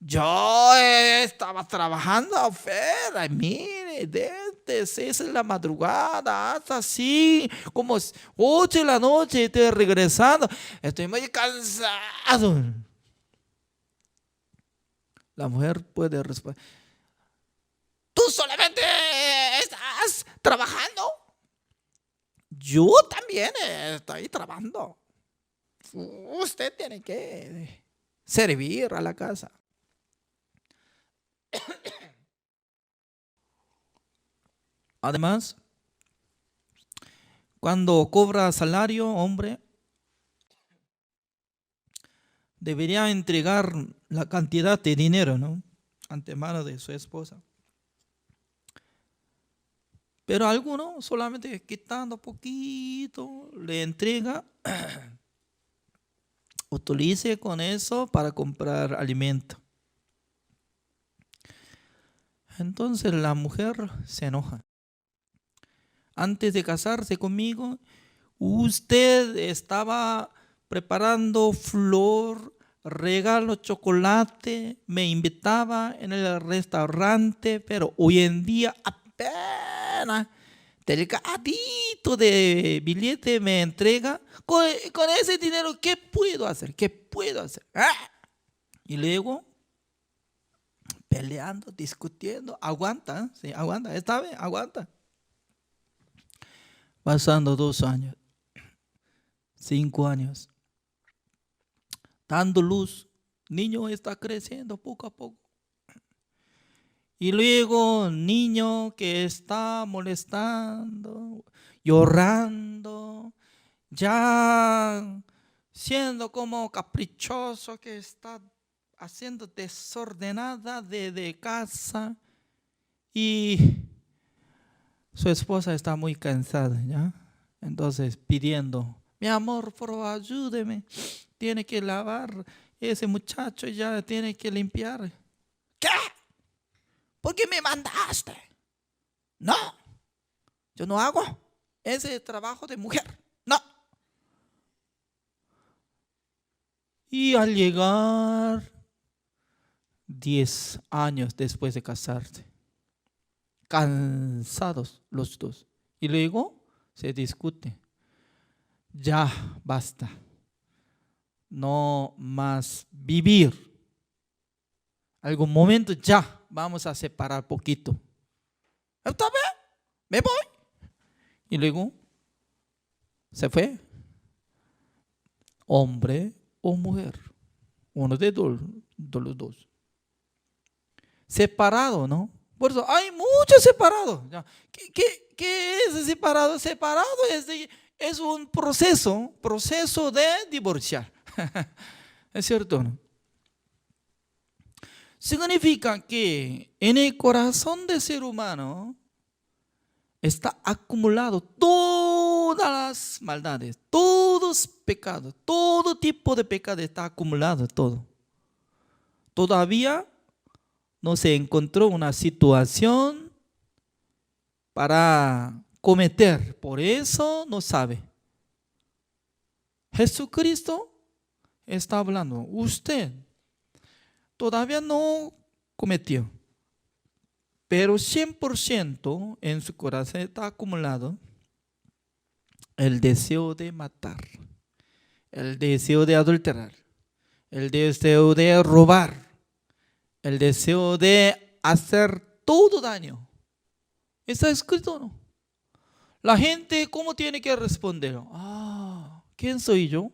Yo estaba trabajando afuera, mire, desde 6 de la madrugada hasta así, como 8 de la noche, estoy regresando. Estoy muy cansado. La mujer puede responder: ¿tú solamente estás trabajando? Yo también estoy trabajando. Usted tiene que servir a la casa. Además, cuando cobra salario, hombre, debería entregar la cantidad de dinero, ¿no? Antemano de su esposa. Pero alguno solamente quitando poquito le entrega, utilice con eso para comprar alimento. Entonces la mujer se enoja. Antes de casarse conmigo, usted estaba preparando flor, regalo, chocolate, me invitaba en el restaurante, pero hoy en día apenas delgadito de billete me entrega. Con ese dinero, ¿qué puedo hacer? ¿Qué puedo hacer? ¡Ah! Y luego, peleando, discutiendo, aguanta, sí, aguanta, esta vez aguanta. Pasando 2 años, 5 años, dando luz Niño está creciendo poco a poco. Y luego niño que está molestando, llorando, ya siendo como caprichoso, que está haciendo desordenada de casa. Y su esposa está muy cansada, ¿ya? Entonces pidiendo, mi amor, por favor, ayúdeme. Tiene que lavar, ese muchacho ya tiene que limpiar. ¿Qué? ¿Por qué me mandaste? No, yo no hago ese trabajo de mujer. No. Y al llegar 10 años después de casarse, cansados los dos, y luego se discute. Ya basta. No más vivir. Algún momento ya vamos a separar poquito. ¿Está bien? Me voy. Y luego se fue. Hombre o mujer. Uno de los dos. Separado, ¿no? Por eso hay muchos separados. ¿Qué es separado? Separado es un proceso de divorciar. ¿Es cierto, no? Significa que en el corazón del ser humano está acumulado todas las maldades, todos pecados, todo tipo de pecado está acumulado, todo. Todavía no se encontró una situación para cometer, por eso no sabe. Jesucristo está hablando, usted todavía no cometió, pero 100% en su corazón está acumulado el deseo de matar, el deseo de adulterar, el deseo de robar, el deseo de hacer todo daño. ¿Está escrito o no? La gente, ¿cómo tiene que responder? ¿Quién soy yo?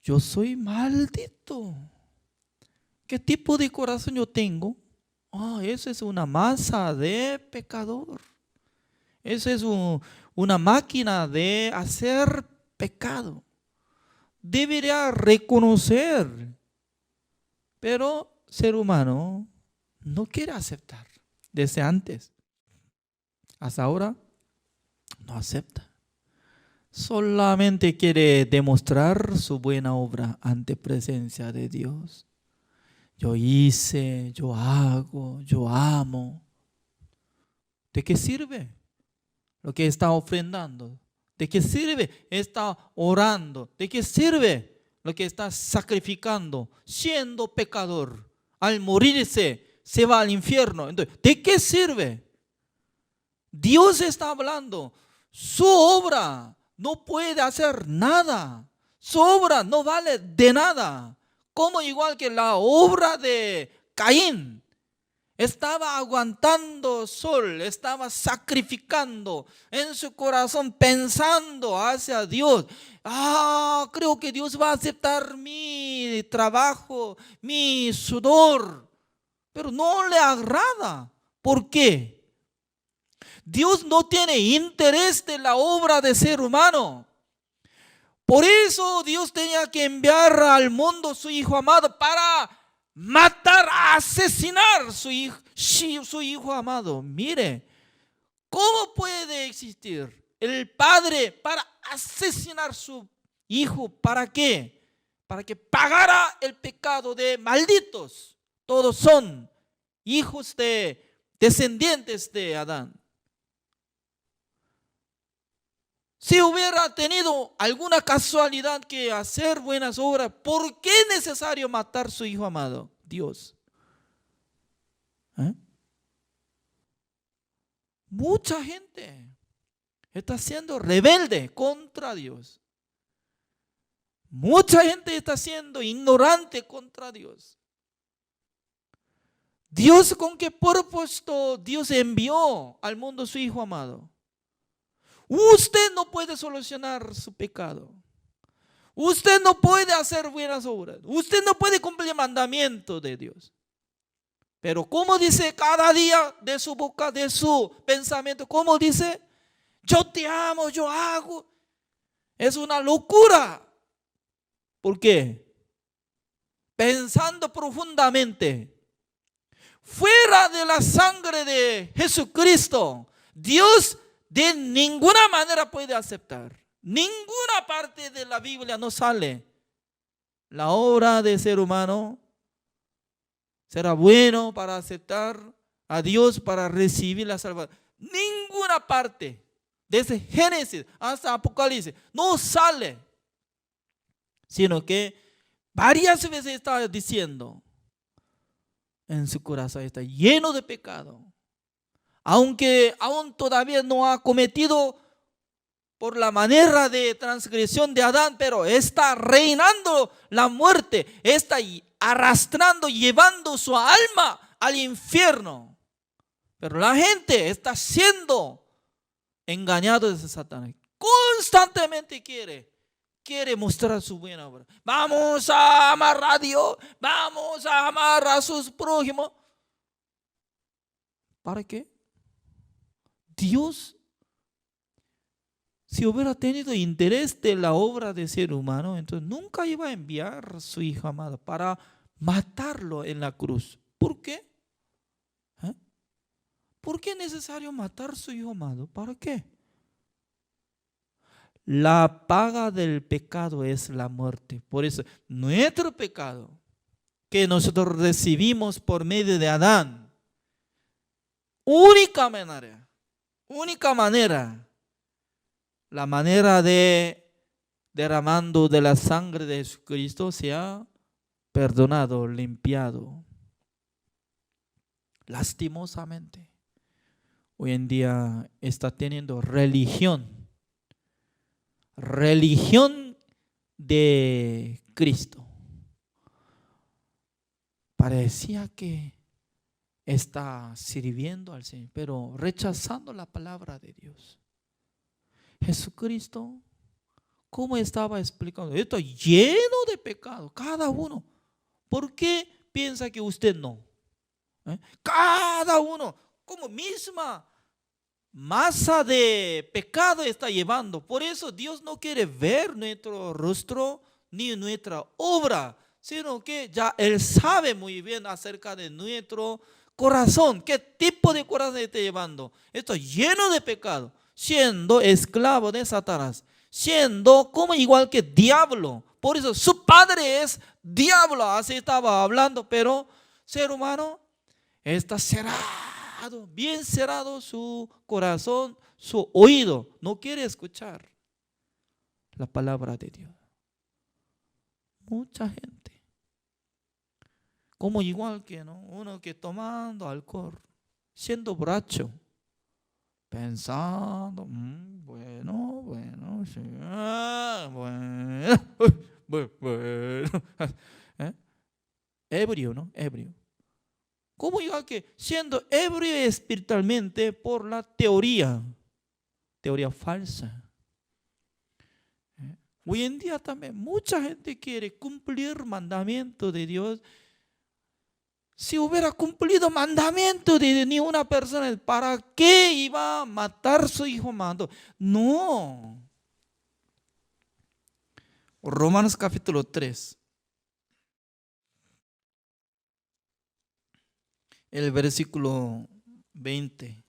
Yo soy maldito. ¿Qué tipo de corazón yo tengo? Eso es una masa de pecador. Eso es una máquina de hacer pecado. Debería reconocer, pero ser humano no quiere aceptar. Desde antes hasta ahora no acepta. Solamente quiere demostrar su buena obra ante presencia de Dios. Yo hice, yo hago, yo amo. ¿De qué sirve lo que está ofrendando? ¿De qué sirve está orando? ¿De qué sirve lo que está sacrificando? Siendo pecador, al morirse se va al infierno. Entonces, ¿de qué sirve? Dios está hablando. Su obra no puede hacer nada. Su obra no vale de nada. Como igual que la obra de Caín. Estaba aguantando sol, estaba sacrificando en su corazón, pensando hacia Dios. Creo que Dios va a aceptar mi trabajo, mi sudor. Pero no le agrada. ¿Por qué? Dios no tiene interés de la obra de ser humano. Por eso Dios tenía que enviar al mundo su Hijo amado para matar, asesinar su hijo amado. Mire, ¿cómo puede existir el padre para asesinar su hijo? ¿Para qué? Para que pagara el pecado de malditos. Todos son hijos de descendientes de Adán. Si hubiera tenido alguna casualidad que hacer buenas obras, ¿por qué es necesario matar a su hijo amado? Dios. Mucha gente está siendo rebelde contra Dios. Mucha gente está siendo ignorante contra Dios. Dios, ¿con qué propósito Dios envió al mundo a su hijo amado? Usted no puede solucionar su pecado. Usted no puede hacer buenas obras. Usted no puede cumplir el mandamiento de Dios. Pero como dice cada día de su boca, de su pensamiento, como dice, yo te amo, yo hago. Es una locura. ¿Por qué? Pensando profundamente, fuera de la sangre de Jesucristo, Dios de ninguna manera puede aceptar. Ninguna parte de la Biblia no sale. La obra de ser humano será bueno para aceptar a Dios, para recibir la salvación. Ninguna parte, desde Génesis hasta Apocalipsis, no sale. Sino que varias veces está diciendo, en su corazón está lleno de pecado. Aunque aún todavía no ha cometido por la manera de transgresión de Adán, pero está reinando la muerte, está arrastrando, llevando su alma al infierno. Pero la gente está siendo engañado de Satanás. Constantemente quiere mostrar su buena obra. Vamos a amar a Dios, vamos a amar a sus prójimos. ¿Para qué? Dios, si hubiera tenido interés de la obra de ser humano, entonces nunca iba a enviar a su Hijo amado para matarlo en la cruz. ¿Por qué? ¿Por qué es necesario matar a su Hijo amado? ¿Para qué? La paga del pecado es la muerte. Por eso, nuestro pecado que nosotros recibimos por medio de Adán, única manera, la manera de derramando de la sangre de Jesucristo se ha perdonado, limpiado. Lastimosamente, hoy en día está teniendo religión de Cristo. Parecía que está sirviendo al Señor, pero rechazando la palabra de Dios. Jesucristo, ¿cómo estaba explicando? Esto lleno de pecado, cada uno. ¿Por qué piensa que usted no? Cada uno, como misma masa de pecado está llevando. Por eso Dios no quiere ver nuestro rostro ni nuestra obra, sino que ya Él sabe muy bien acerca de nuestro corazón. ¿Qué tipo de corazón está llevando? Esto lleno de pecado, siendo esclavo de Satanás, siendo como igual que diablo. Por eso su padre es diablo, así estaba hablando, pero ser humano está cerrado, bien cerrado su corazón, su oído, no quiere escuchar la palabra de Dios. Mucha gente, como igual que uno que tomando alcohol, siendo borracho, pensando, bueno, sí, bueno. Ebrio, ¿no? Ebrio. ¿Cómo igual que siendo ebrio espiritualmente por la teoría falsa? Hoy en día también mucha gente quiere cumplir mandamientos de Dios. Si hubiera cumplido mandamientos de ni una persona, ¿para qué iba a matar a su hijo amado? No. Romanos capítulo 3. El versículo 20.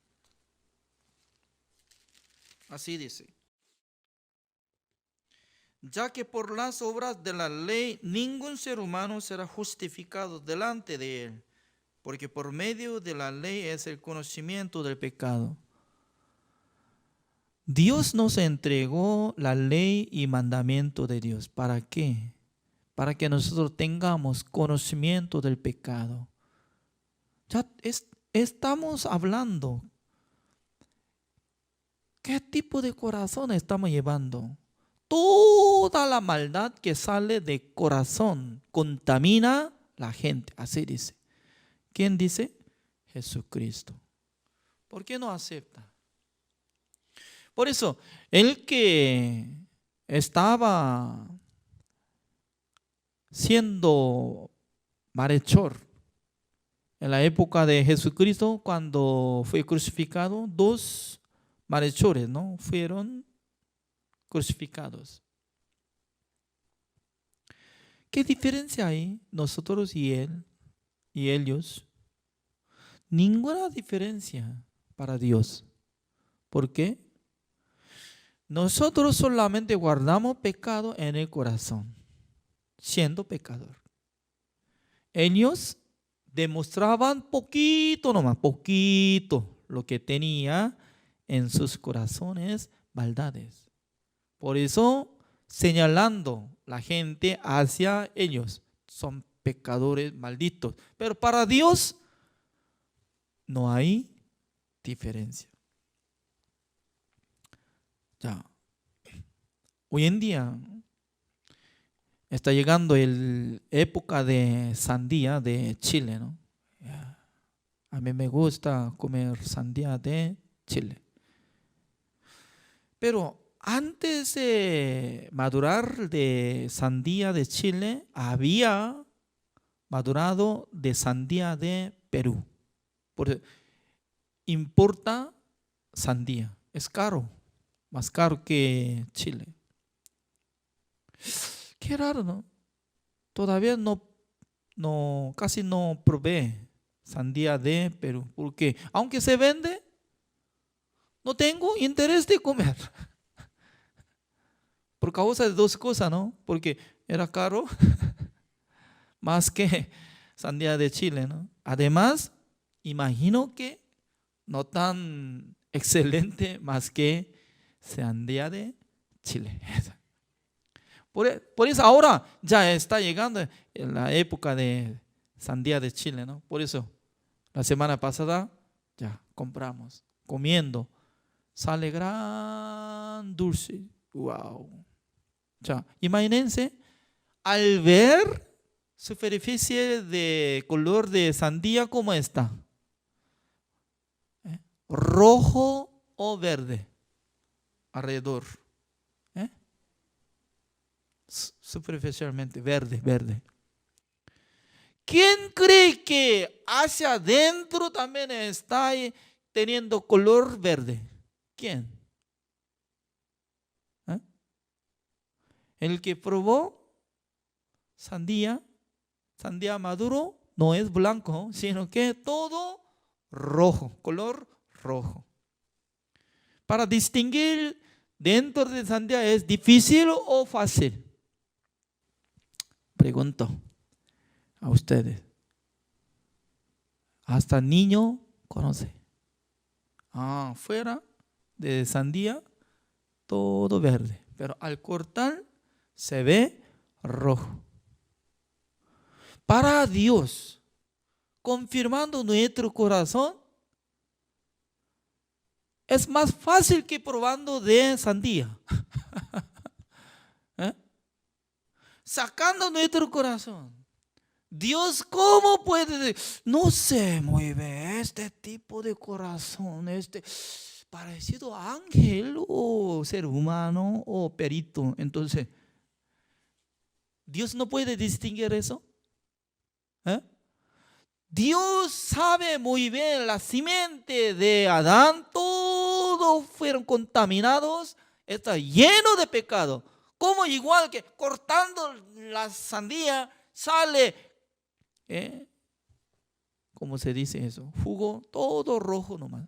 Así dice: ya que por las obras de la ley ningún ser humano será justificado delante de él, porque por medio de la ley es el conocimiento del pecado. Dios nos entregó la ley y mandamiento de Dios. ¿Para qué? Para que nosotros tengamos conocimiento del pecado. Ya estamos hablando. ¿Qué tipo de corazón estamos llevando? Toda la maldad que sale de corazón contamina la gente. Así dice. ¿Quién dice? Jesucristo. ¿Por qué no acepta? Por eso, el que estaba siendo malhechor. En la época de Jesucristo, cuando fue crucificado, 2 malhechores, ¿no?, fueron crucificados. ¿Qué diferencia hay nosotros y él y ellos? Ninguna diferencia para Dios. ¿Por qué? Nosotros solamente guardamos pecado en el corazón, siendo pecador. Ellos demostraban poquito nomás, poquito lo que tenía en sus corazones maldades. Por eso, señalando la gente hacia ellos, son pecadores malditos. Pero para Dios no hay diferencia. Ya. Hoy en día está llegando la época de sandía de Chile, ¿no? A mí me gusta comer sandía de Chile. Pero antes de madurar de sandía de Chile, había madurado de sandía de Perú. Porque importa sandía. Es caro, más caro que Chile. Qué raro, ¿no? Todavía casi no probé sandía de Perú, porque aunque se vende, no tengo interés de comer. Por causa de 2 cosas, ¿no? Porque era caro, más que sandía de Chile, ¿no? Además, imagino que no tan excelente más que sandía de Chile. Por eso ahora ya está llegando en la época de sandía de Chile, ¿no? Por eso la semana pasada ya compramos, comiendo, sale gran dulce. Wow. Ya, imagínense, al ver superficie de color de sandía, ¿cómo está? Rojo o verde alrededor. Superficialmente verde. ¿Quién cree que hacia adentro también está teniendo color verde? ¿Quién? El que probó sandía maduro, no es blanco, sino que todo rojo, color rojo. Para distinguir dentro de sandía, ¿es difícil o fácil? Pregunto a ustedes. Hasta niño conoce. Fuera de sandía, todo verde. Pero al cortar, se ve rojo. Para Dios, confirmando nuestro corazón, es más fácil que probando de sandía. Sacando nuestro corazón. Dios, ¿cómo puede? No se mueve este tipo de corazón, parecido a ángel o ser humano o perito. Entonces, ¿Dios no puede distinguir eso? Dios sabe muy bien la simiente de Adán, todos fueron contaminados, está lleno de pecado. Como igual que cortando la sandía sale, ¿cómo se dice eso? Jugo todo rojo nomás.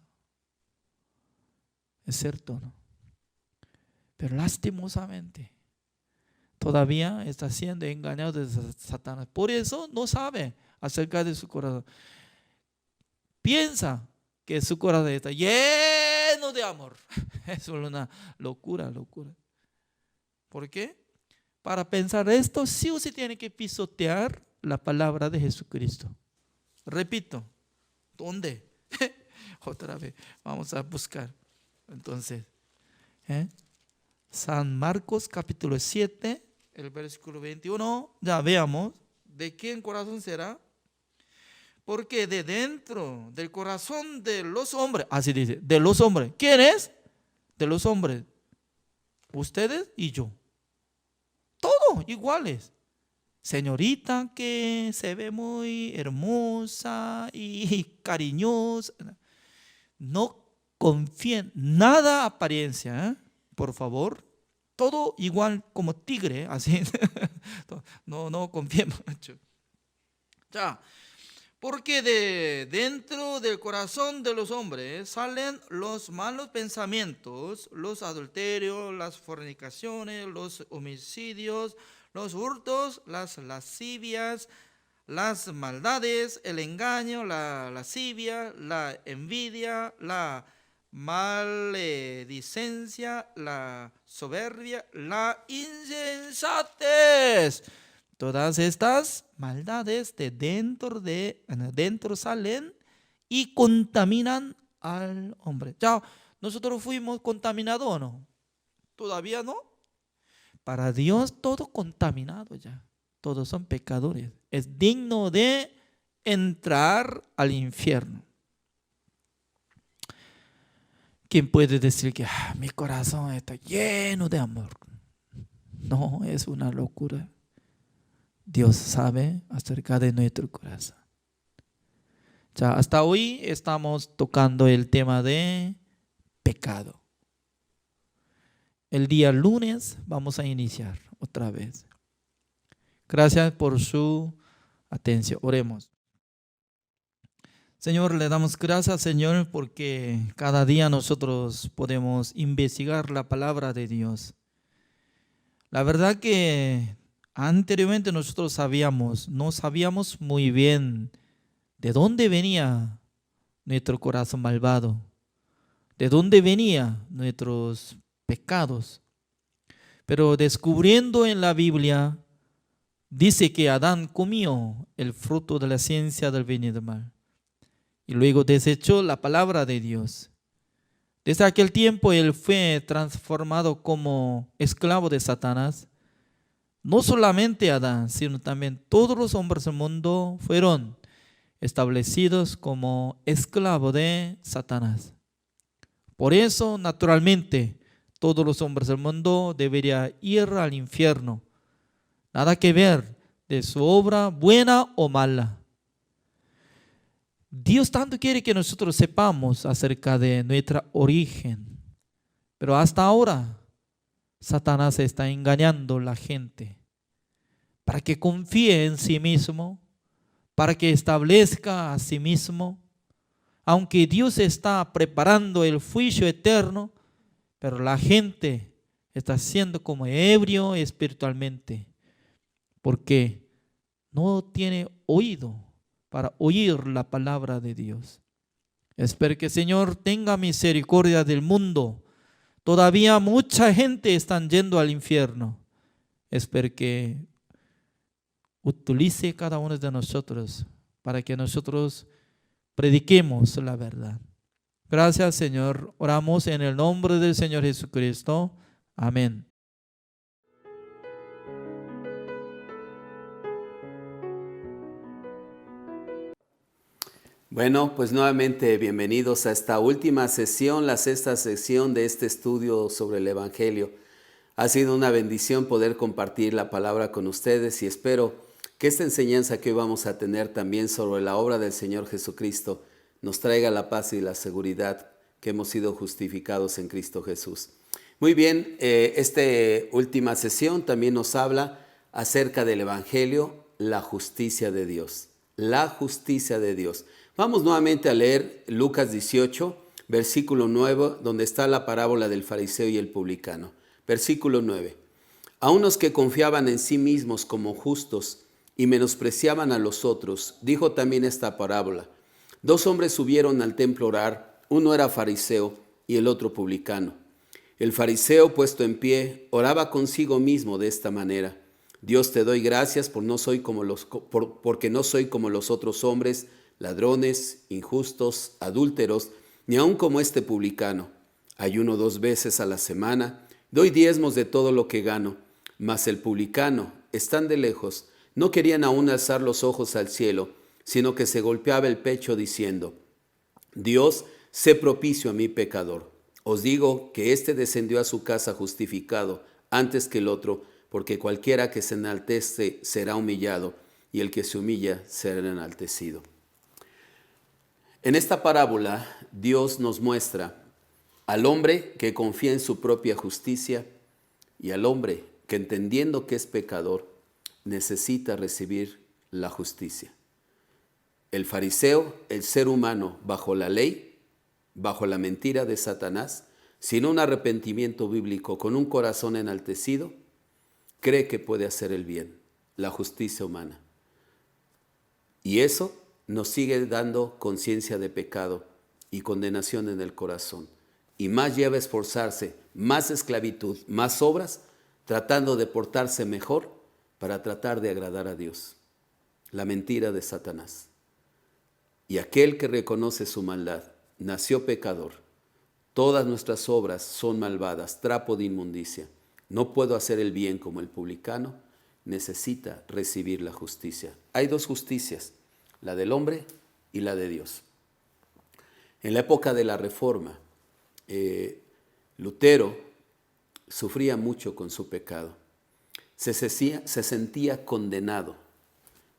Es cierto, ¿no? Pero lastimosamente todavía está siendo engañado de Satanás. Por eso no sabe acerca de su corazón. Piensa que su corazón está lleno de amor. Es una locura. ¿Por qué? Para pensar esto, sí o sí tiene que pisotear la palabra de Jesucristo. Repito, ¿dónde? Otra vez, vamos a buscar. Entonces, San Marcos capítulo 7, el versículo 21, ya veamos, ¿de quién corazón será? Porque de dentro del corazón de los hombres, así dice, de los hombres. ¿Quién es? De los hombres. Ustedes y yo. Todos iguales. señorita que se ve muy hermosa y cariñosa. No confíen nada apariencia, ¿eh? Por favor. Todo igual como tigre, así. No confiemos mucho. Ya, porque de dentro del corazón de los hombres salen los malos pensamientos, los adulterios, las fornicaciones, los homicidios, los hurtos, las lascivias, las maldades, el engaño, la lascivia, la envidia, la maledicencia, la soberbia, la insensatez. Todas estas maldades de dentro salen y contaminan al hombre. Ya, nosotros fuimos contaminados o no. Todavía no. Para Dios todo contaminado ya. Todos son pecadores. Es digno de entrar al infierno. ¿Quién puede decir que mi corazón está lleno de amor? No, es una locura. Dios sabe acerca de nuestro corazón. Ya, hasta hoy estamos tocando el tema de pecado. El día lunes vamos a iniciar otra vez. Gracias por su atención. Oremos. Señor, le damos gracias, Señor, porque cada día nosotros podemos investigar la palabra de Dios. La verdad que anteriormente nosotros no sabíamos muy bien de dónde venía nuestro corazón malvado, de dónde venían nuestros pecados. Pero descubriendo en la Biblia, dice que Adán comió el fruto de la ciencia del bien y del mal. Y luego desechó la palabra de Dios. Desde aquel tiempo él fue transformado como esclavo de Satanás. No solamente Adán, sino también todos los hombres del mundo fueron establecidos como esclavos de Satanás. Por eso, naturalmente, todos los hombres del mundo deberían ir al infierno. Nada que ver de su obra buena o mala. Dios tanto quiere que nosotros sepamos acerca de nuestro origen. Pero hasta ahora, Satanás está engañando a la gente para que confíe en sí mismo, para que establezca a sí mismo. Aunque Dios está preparando el juicio eterno, pero la gente está siendo como ebrio espiritualmente, porque no tiene oído para oír la palabra de Dios. Espero que el Señor tenga misericordia del mundo. Todavía mucha gente está yendo al infierno. Espero que utilice cada uno de nosotros para que nosotros prediquemos la verdad. Gracias, Señor. Oramos en el nombre del Señor Jesucristo. Amén. Bueno, pues nuevamente bienvenidos a esta última sesión, la sexta sesión de este estudio sobre el Evangelio. Ha sido una bendición poder compartir la palabra con ustedes y espero que esta enseñanza que hoy vamos a tener también sobre la obra del Señor Jesucristo nos traiga la paz y la seguridad que hemos sido justificados en Cristo Jesús. Muy bien, esta última sesión también nos habla acerca del Evangelio, la justicia de Dios. La justicia de Dios. Vamos nuevamente a leer Lucas 18, versículo 9, donde está la parábola del fariseo y el publicano. Versículo 9. A unos que confiaban en sí mismos como justos y menospreciaban a los otros, dijo también esta parábola. 2 hombres subieron al templo a orar, uno era fariseo y el otro publicano. El fariseo, puesto en pie, oraba consigo mismo de esta manera. Dios, te doy gracias porque no soy como los otros hombres, ladrones, injustos, adúlteros, ni aun como este publicano. Ayuno 2 veces a la semana, doy diezmos de todo lo que gano. Mas el publicano, estando de lejos, no querían aún alzar los ojos al cielo, sino que se golpeaba el pecho diciendo: Dios, sé propicio a mi pecador. Os digo que éste descendió a su casa justificado antes que el otro, porque cualquiera que se enaltece será humillado, y el que se humilla será enaltecido. En esta parábola, Dios nos muestra al hombre que confía en su propia justicia y al hombre que, entendiendo que es pecador, necesita recibir la justicia. El fariseo, el ser humano bajo la ley, bajo la mentira de Satanás, sin un arrepentimiento bíblico, con un corazón enaltecido, cree que puede hacer el bien, la justicia humana. Y eso nos sigue dando conciencia de pecado y condenación en el corazón. Y más lleva a esforzarse, más esclavitud, más obras, tratando de portarse mejor para tratar de agradar a Dios. La mentira de Satanás. Y aquel que reconoce su maldad, nació pecador. Todas nuestras obras son malvadas, trapo de inmundicia. No puedo hacer el bien como el publicano, necesita recibir la justicia. Hay dos justicias, la del hombre y la de Dios. En la época de la Reforma, Lutero sufría mucho con su pecado. Se sentía condenado,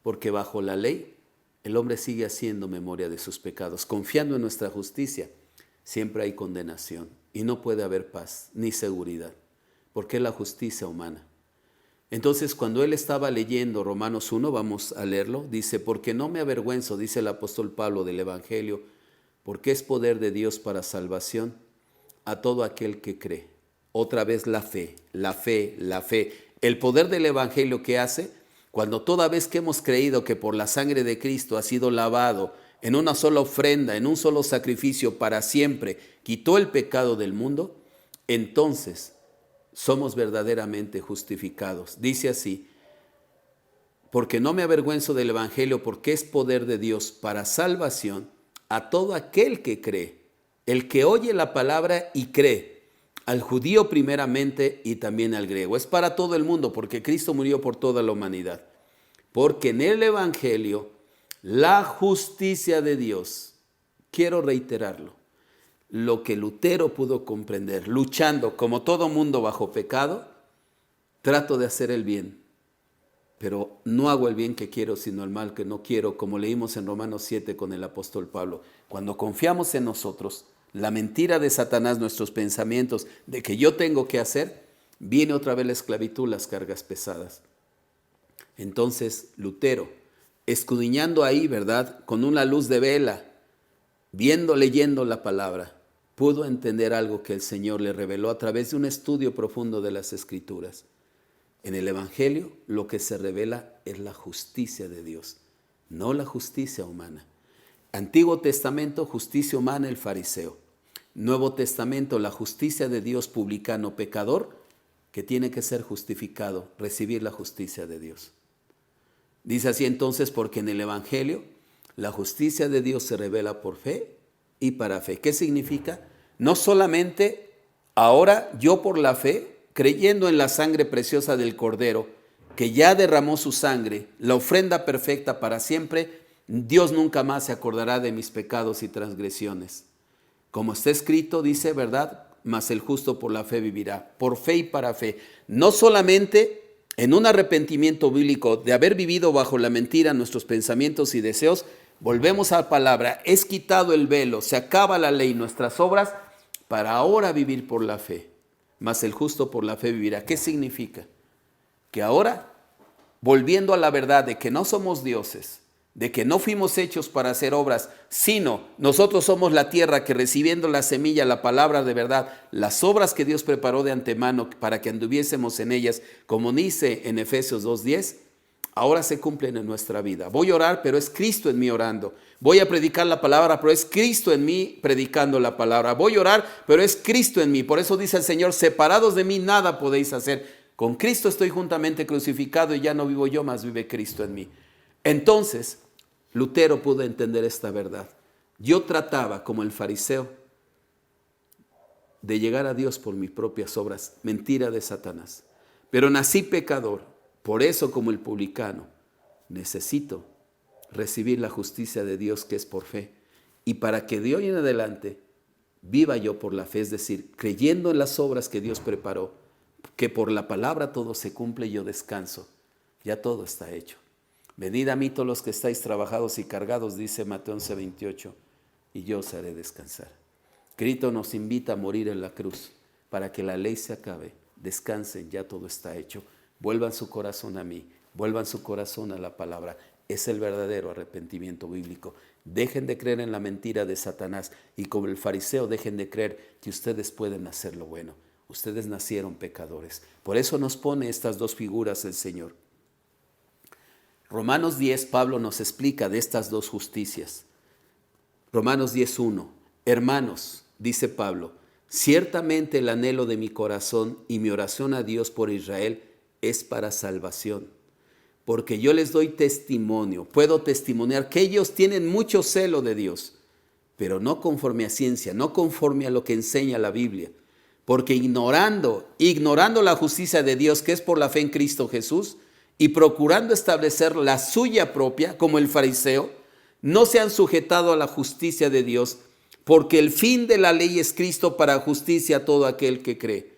porque bajo la ley el hombre sigue haciendo memoria de sus pecados. Confiando en nuestra justicia, siempre hay condenación y no puede haber paz ni seguridad, porque es la justicia humana. Entonces, cuando él estaba leyendo Romanos 1, vamos a leerlo, dice, porque no me avergüenzo, dice el apóstol Pablo del Evangelio, porque es poder de Dios para salvación a todo aquel que cree. Otra vez la fe, la fe, la fe. El poder del Evangelio que hace, cuando toda vez que hemos creído que por la sangre de Cristo ha sido lavado en una sola ofrenda, en un solo sacrificio para siempre, quitó el pecado del mundo, entonces somos verdaderamente justificados. Dice así, porque no me avergüenzo del Evangelio, porque es poder de Dios para salvación a todo aquel que cree, el que oye la palabra y cree, al judío primeramente y también al griego. Es para todo el mundo, porque Cristo murió por toda la humanidad. Porque en el Evangelio, la justicia de Dios, quiero reiterarlo, lo que Lutero pudo comprender, luchando como todo mundo bajo pecado, trato de hacer el bien, pero no hago el bien que quiero, sino el mal que no quiero, como leímos en Romanos 7 con el apóstol Pablo. Cuando confiamos en nosotros, la mentira de Satanás, nuestros pensamientos de que yo tengo que hacer, viene otra vez la esclavitud, las cargas pesadas. Entonces Lutero, escudriñando ahí, ¿verdad?, con una luz de vela, leyendo la palabra, pudo entender algo que el Señor le reveló a través de un estudio profundo de las Escrituras. En el Evangelio lo que se revela es la justicia de Dios, no la justicia humana. Antiguo Testamento, justicia humana, el fariseo. Nuevo Testamento, la justicia de Dios, publicano, pecador, que tiene que ser justificado, recibir la justicia de Dios. Dice así entonces, porque en el Evangelio la justicia de Dios se revela por fe y para fe. ¿Qué significa? No solamente ahora yo por la fe, creyendo en la sangre preciosa del Cordero, que ya derramó su sangre, la ofrenda perfecta para siempre, Dios nunca más se acordará de mis pecados y transgresiones. Como está escrito, dice, ¿verdad? Mas el justo por la fe vivirá, por fe y para fe. No solamente en un arrepentimiento bíblico de haber vivido bajo la mentira nuestros pensamientos y deseos, volvemos a la palabra, es quitado el velo, se acaba la ley, nuestras obras, para ahora vivir por la fe. Mas el justo por la fe vivirá. ¿Qué significa? Que ahora, volviendo a la verdad de que no somos dioses, de que no fuimos hechos para hacer obras, sino nosotros somos la tierra que recibiendo la semilla, la palabra de verdad, las obras que Dios preparó de antemano para que anduviésemos en ellas, como dice en Efesios 2:10, ahora se cumplen en nuestra vida. Voy a orar, pero es Cristo en mí orando. Voy a predicar la palabra, pero es Cristo en mí predicando la palabra. Voy a orar, pero es Cristo en mí. Por eso dice el Señor, separados de mí nada podéis hacer. Con Cristo estoy juntamente crucificado y ya no vivo yo, mas vive Cristo en mí. Entonces, Lutero pudo entender esta verdad. Yo trataba, como el fariseo, de llegar a Dios por mis propias obras, mentira de Satanás. Pero nací pecador, por eso como el publicano, necesito recibir la justicia de Dios que es por fe. Y para que de hoy en adelante viva yo por la fe, es decir, creyendo en las obras que Dios preparó que por la palabra todo se cumple y yo descanso. Ya todo está hecho. Venid a mí todos los que estáis trabajados y cargados, dice Mateo 11:28, y yo os haré descansar. Cristo nos invita a morir en la cruz para que la ley se acabe. Descansen, ya todo está hecho. Vuelvan su corazón a mí, vuelvan su corazón a la palabra. Es el verdadero arrepentimiento bíblico. Dejen de creer en la mentira de Satanás y como el fariseo dejen de creer que ustedes pueden hacer lo bueno. Ustedes nacieron pecadores. Por eso nos pone estas dos figuras el Señor. Romanos 10, Pablo nos explica de estas dos justicias. Romanos 10:1. Hermanos, dice Pablo, ciertamente el anhelo de mi corazón y mi oración a Dios por Israel es para salvación. Porque yo les doy testimonio, puedo testimoniar que ellos tienen mucho celo de Dios, pero no conforme a ciencia, no conforme a lo que enseña la Biblia. Porque ignorando la justicia de Dios, que es por la fe en Cristo Jesús, y procurando establecer la suya propia, como el fariseo, no se han sujetado a la justicia de Dios, porque el fin de la ley es Cristo para justicia a todo aquel que cree.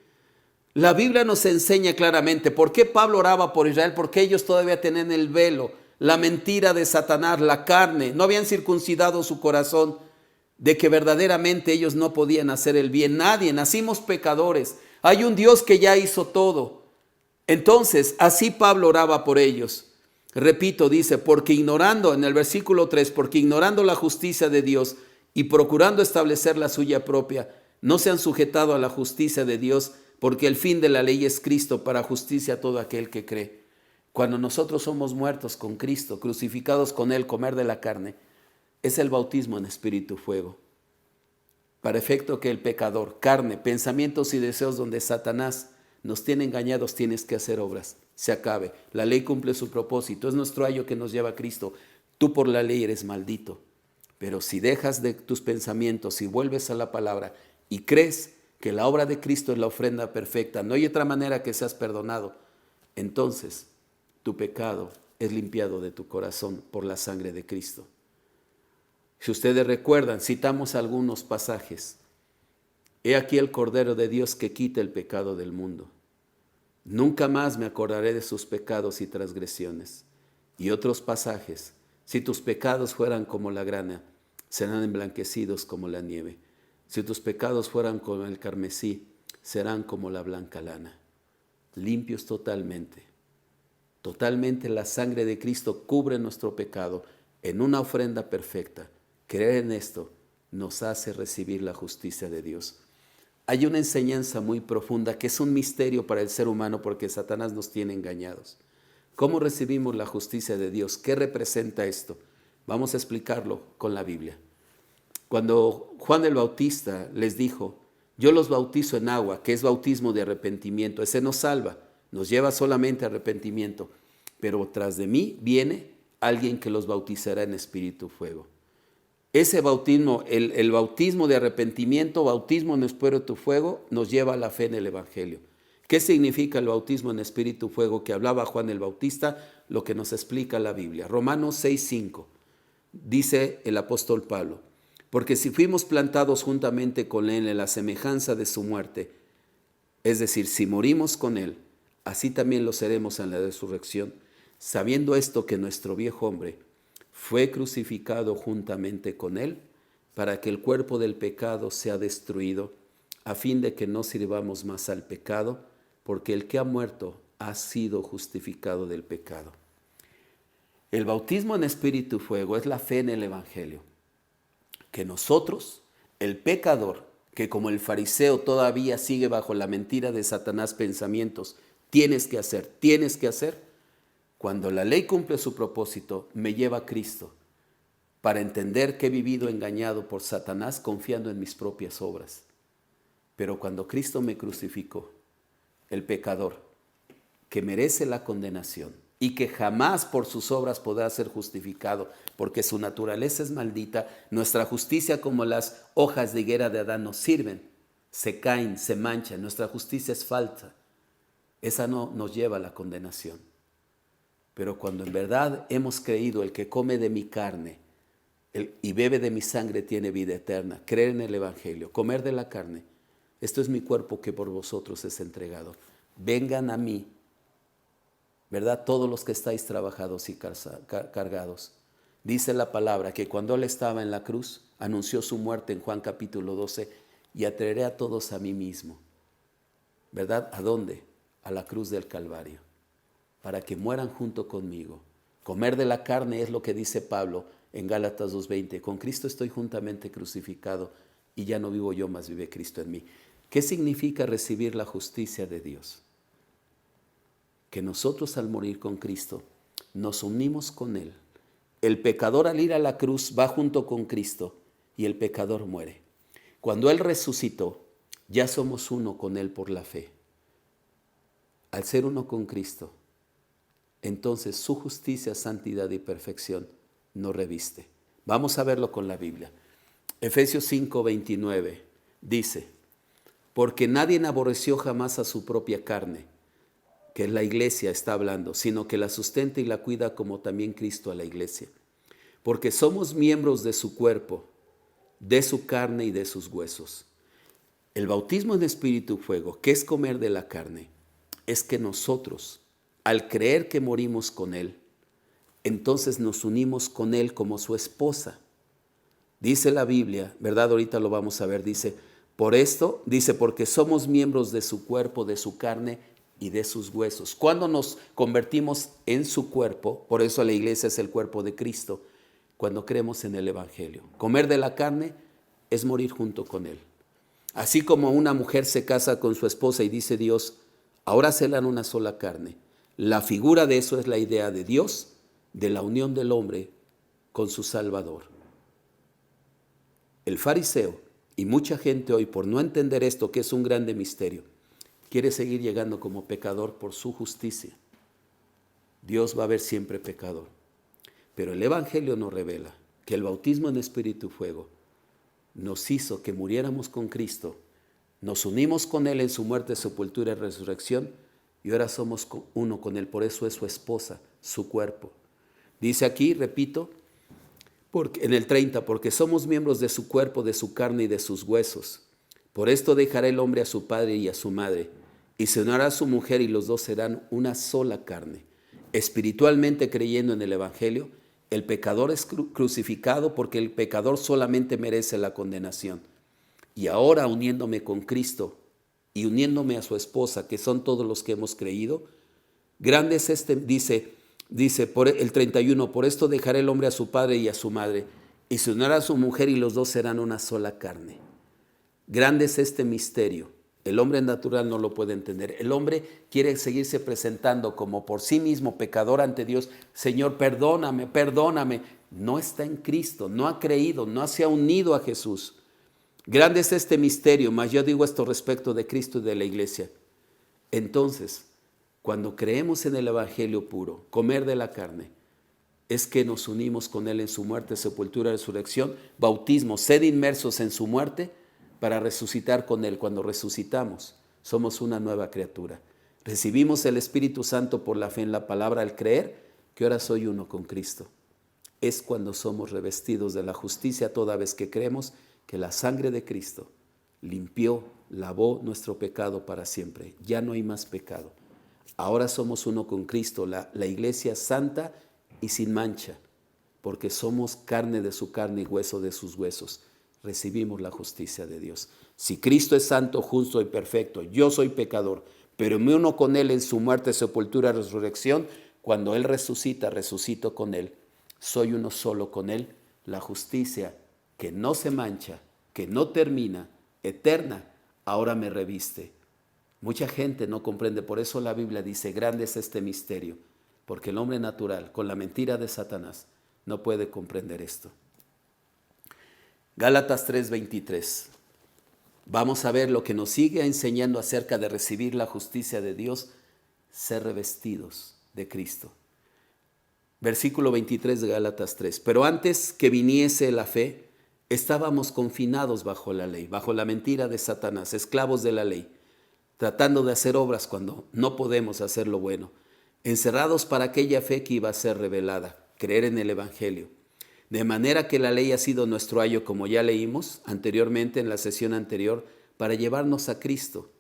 La Biblia nos enseña claramente por qué Pablo oraba por Israel, porque ellos todavía tenían el velo, la mentira de Satanás, la carne, no habían circuncidado su corazón, de que verdaderamente ellos no podían hacer el bien. Nadie, nacimos pecadores, hay un Dios que ya hizo todo. Entonces, así Pablo oraba por ellos. Repito, dice, porque ignorando, en el versículo 3, porque ignorando la justicia de Dios y procurando establecer la suya propia, no se han sujetado a la justicia de Dios, porque el fin de la ley es Cristo para justicia a todo aquel que cree. Cuando nosotros somos muertos con Cristo, crucificados con Él, comer de la carne, es el bautismo en espíritu y fuego. Para efecto que el pecador, carne, pensamientos y deseos donde Satanás nos tiene engañados, tienes que hacer obras, se acabe. La ley cumple su propósito, es nuestro ayo que nos lleva a Cristo. Tú por la ley eres maldito, pero si dejas de tus pensamientos y vuelves a la palabra y crees que la obra de Cristo es la ofrenda perfecta, no hay otra manera que seas perdonado, entonces tu pecado es limpiado de tu corazón por la sangre de Cristo. Si ustedes recuerdan, citamos algunos pasajes. He aquí el Cordero de Dios que quita el pecado del mundo. Nunca más me acordaré de sus pecados y transgresiones. Y otros pasajes. Si tus pecados fueran como la grana, serán emblanquecidos como la nieve. Si tus pecados fueran como el carmesí, serán como la blanca lana. Limpios totalmente. Totalmente la sangre de Cristo cubre nuestro pecado en una ofrenda perfecta. Creer en esto nos hace recibir la justicia de Dios. Hay una enseñanza muy profunda que es un misterio para el ser humano porque Satanás nos tiene engañados. ¿Cómo recibimos la justicia de Dios? ¿Qué representa esto? Vamos a explicarlo con la Biblia. Cuando Juan el Bautista les dijo, yo los bautizo en agua, que es bautismo de arrepentimiento, ese nos salva, nos lleva solamente a arrepentimiento, pero tras de mí viene alguien que los bautizará en espíritu y fuego. Ese bautismo, el bautismo de arrepentimiento, bautismo en espíritu y fuego, nos lleva a la fe en el Evangelio. ¿Qué significa el bautismo en espíritu y fuego que hablaba Juan el Bautista? Lo que nos explica la Biblia. Romanos 6:5, dice el apóstol Pablo, porque si fuimos plantados juntamente con Él en la semejanza de su muerte, es decir, si morimos con Él, así también lo seremos en la resurrección, sabiendo esto que nuestro viejo hombre fue crucificado juntamente con Él, para que el cuerpo del pecado sea destruido, a fin de que no sirvamos más al pecado, porque el que ha muerto ha sido justificado del pecado. El bautismo en espíritu y fuego es la fe en el Evangelio, que nosotros, el pecador, que como el fariseo todavía sigue bajo la mentira de Satanás pensamientos, tienes que hacer, cuando la ley cumple su propósito, me lleva a Cristo para entender que he vivido engañado por Satanás confiando en mis propias obras. Pero cuando Cristo me crucificó, el pecador que merece la condenación y que jamás por sus obras podrá ser justificado, porque su naturaleza es maldita, nuestra justicia como las hojas de higuera de Adán nos sirven, se caen, se manchan, nuestra justicia es falsa. Esa no nos lleva a la condenación. Pero cuando en verdad hemos creído, el que come de mi carne y bebe de mi sangre tiene vida eterna, creer en el Evangelio, comer de la carne, esto es mi cuerpo que por vosotros es entregado. vengan a mí, ¿verdad? Todos los que estáis trabajados y cargados. Dice la palabra que cuando Él estaba en la cruz, anunció su muerte en Juan capítulo 12, y atraeré a todos a mí mismo, ¿verdad? ¿A dónde? A la cruz del Calvario, para que mueran junto conmigo. Comer de la carne es lo que dice Pablo en Gálatas 2:20. Con Cristo estoy juntamente crucificado y ya no vivo yo, mas vive Cristo en mí. ¿Qué significa recibir la justicia de Dios? Que nosotros al morir con Cristo nos unimos con Él. El pecador al ir a la cruz va junto con Cristo y el pecador muere. Cuando Él resucitó, ya somos uno con Él por la fe. Al ser uno con Cristo, entonces su justicia, santidad y perfección nos reviste. Vamos a verlo con la Biblia. Efesios 5:29 dice, porque nadie aborreció jamás a su propia carne, que es la iglesia está hablando, sino que la sustenta y la cuida como también Cristo a la iglesia. Porque somos miembros de su cuerpo, de su carne y de sus huesos. El bautismo en espíritu y fuego, ¿qué es comer de la carne? Es que nosotros, al creer que morimos con Él, entonces nos unimos con Él como su esposa. Dice la Biblia, ¿verdad? Ahorita lo vamos a ver, dice, por esto, dice, porque somos miembros de su cuerpo, de su carne y de sus huesos. Cuando nos convertimos en su cuerpo, por eso la iglesia es el cuerpo de Cristo, cuando creemos en el Evangelio. Comer de la carne es morir junto con Él. Así como una mujer se casa con su esposa y dice Dios, ahora serán una sola carne. La figura de eso es la idea de Dios, de la unión del hombre con su Salvador. El fariseo y mucha gente hoy, por no entender esto, que es un grande misterio, quiere seguir llegando como pecador por su justicia. Dios va a ver siempre pecador. Pero el Evangelio nos revela que el bautismo en espíritu y fuego nos hizo que muriéramos con Cristo, nos unimos con Él en su muerte, sepultura y resurrección, y ahora somos uno con Él. Por eso es su esposa, su cuerpo. Dice aquí, repito, en el 30, porque somos miembros de su cuerpo, de su carne y de sus huesos. Por esto dejará el hombre a su padre y a su madre, y se unirá a su mujer, y los dos serán una sola carne. Espiritualmente creyendo en el Evangelio, el pecador es crucificado porque el pecador solamente merece la condenación. Y ahora uniéndome con Cristo y uniéndome a su esposa, que son todos los que hemos creído, grande es dice por el 31, por esto dejará el hombre a su padre y a su madre, y se unirá a su mujer, y los dos serán una sola carne. Grande es este misterio. El hombre natural no lo puede entender. El hombre quiere seguirse presentando como por sí mismo pecador ante Dios. Señor, perdóname, perdóname. No está en Cristo, no ha creído, no se ha unido a Jesús. Grande es este misterio, mas yo digo esto respecto de Cristo y de la iglesia. Entonces, cuando creemos en el Evangelio puro, comer de la carne, es que nos unimos con Él en su muerte, sepultura, resurrección, bautismo, sed inmersos en su muerte, para resucitar con Él. Cuando resucitamos, somos una nueva criatura. Recibimos el Espíritu Santo por la fe en la palabra al creer que ahora soy uno con Cristo. Es cuando somos revestidos de la justicia toda vez que creemos que la sangre de Cristo limpió, lavó nuestro pecado para siempre. Ya no hay más pecado. Ahora somos uno con Cristo, la iglesia santa y sin mancha, porque somos carne de su carne y hueso de sus huesos. Recibimos la justicia de Dios. Si Cristo es santo, justo y perfecto, yo soy pecador, pero me uno con Él en su muerte, sepultura, resurrección. Cuando Él resucita, resucito con Él. Soy uno solo con Él. La justicia que no se mancha, que no termina, eterna, ahora me reviste. Mucha gente no comprende, por eso la Biblia dice, grande es este misterio, porque el hombre natural, con la mentira de Satanás, no puede comprender esto. Gálatas 3:23. Vamos a ver lo que nos sigue enseñando acerca de recibir la justicia de Dios, ser revestidos de Cristo. Versículo 23 de Gálatas 3. Pero antes que viniese la fe, estábamos confinados bajo la ley, bajo la mentira de Satanás, esclavos de la ley, tratando de hacer obras cuando no podemos hacer lo bueno, encerrados para aquella fe que iba a ser revelada, creer en el Evangelio. De manera que la ley ha sido nuestro ayo, como ya leímos anteriormente en la sesión anterior, para llevarnos a Cristo,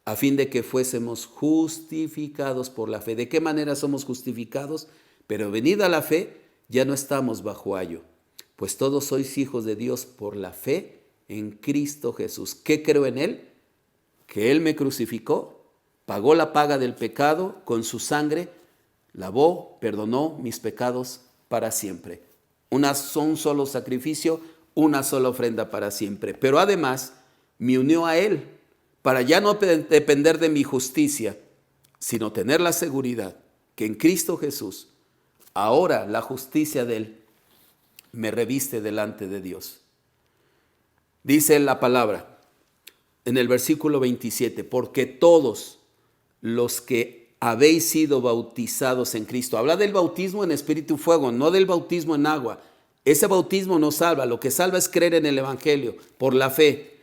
a fin de que fuésemos justificados por la fe. ¿De qué manera somos justificados? Pero venida la fe, ya no estamos bajo ayo, pues todos sois hijos de Dios por la fe en Cristo Jesús. ¿Qué creo en Él? Que Él me crucificó, pagó la paga del pecado con su sangre, lavó, perdonó mis pecados para siempre. Un solo sacrificio, una sola ofrenda para siempre. Pero además me unió a Él para ya no depender de mi justicia, sino tener la seguridad que en Cristo Jesús, ahora la justicia de Él me reviste delante de Dios. Dice la palabra en el versículo 27, porque todos los que habéis sido bautizados en Cristo. Habla del bautismo en espíritu y fuego, no del bautismo en agua. Ese bautismo no salva, lo que salva es creer en el Evangelio, por la fe.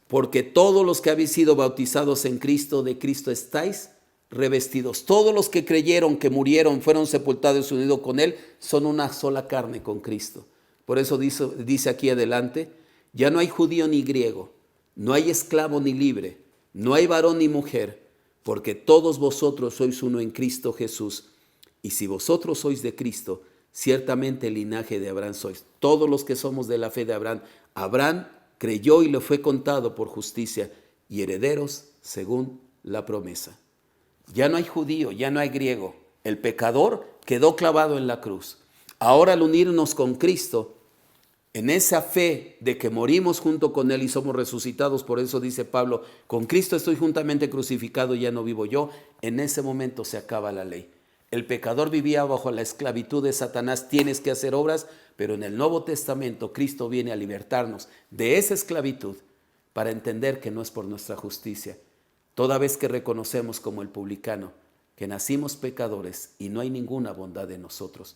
Porque todos los que habéis sido bautizados en Cristo, de Cristo estáis revestidos. Todos los que creyeron, que murieron, fueron sepultados y unidos con Él, son una sola carne con Cristo. Por eso dice aquí adelante, ya no hay judío ni griego, no hay esclavo ni libre, no hay varón ni mujer, porque todos vosotros sois uno en Cristo Jesús. Y si vosotros sois de Cristo, ciertamente el linaje de Abraham sois. Todos los que somos de la fe de Abraham, Abraham creyó y le fue contado por justicia, y herederos según la promesa. Ya no hay judío, ya no hay griego. El pecador quedó clavado en la cruz. Ahora al unirnos con Cristo, en esa fe de que morimos junto con Él y somos resucitados, por eso dice Pablo, con Cristo estoy juntamente crucificado, ya no vivo yo, en ese momento se acaba la ley. El pecador vivía bajo la esclavitud de Satanás, tienes que hacer obras, pero en el Nuevo Testamento Cristo viene a libertarnos de esa esclavitud para entender que no es por nuestra justicia. Toda vez que reconocemos como el publicano que nacimos pecadores y no hay ninguna bondad en nosotros.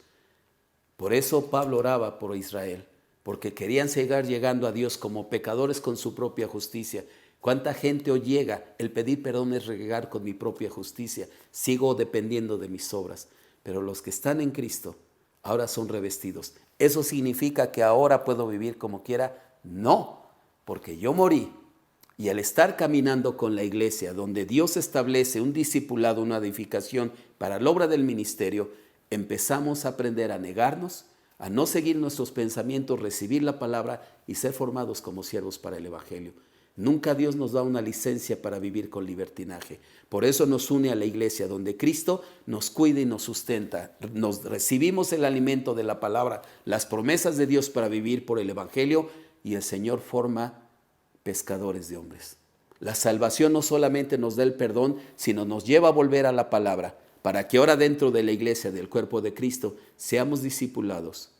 Por eso Pablo oraba por Israel, porque querían seguir llegando a Dios como pecadores con su propia justicia. ¿Cuánta gente hoy llega? El pedir perdón es regar con mi propia justicia. Sigo dependiendo de mis obras. Pero los que están en Cristo ahora son revestidos. ¿Eso significa que ahora puedo vivir como quiera? No, porque yo morí. Y al estar caminando con la iglesia, donde Dios establece un discipulado, una edificación para la obra del ministerio, empezamos a aprender a negarnos, a no seguir nuestros pensamientos, recibir la palabra y ser formados como siervos para el Evangelio. Nunca Dios nos da una licencia para vivir con libertinaje. Por eso nos une a la iglesia, donde Cristo nos cuida y nos sustenta. Nos recibimos el alimento de la palabra, las promesas de Dios para vivir por el Evangelio, y el Señor forma pescadores de hombres. La salvación no solamente nos da el perdón, sino nos lleva a volver a la palabra, para que ahora dentro de la iglesia, del cuerpo de Cristo, seamos discipulados,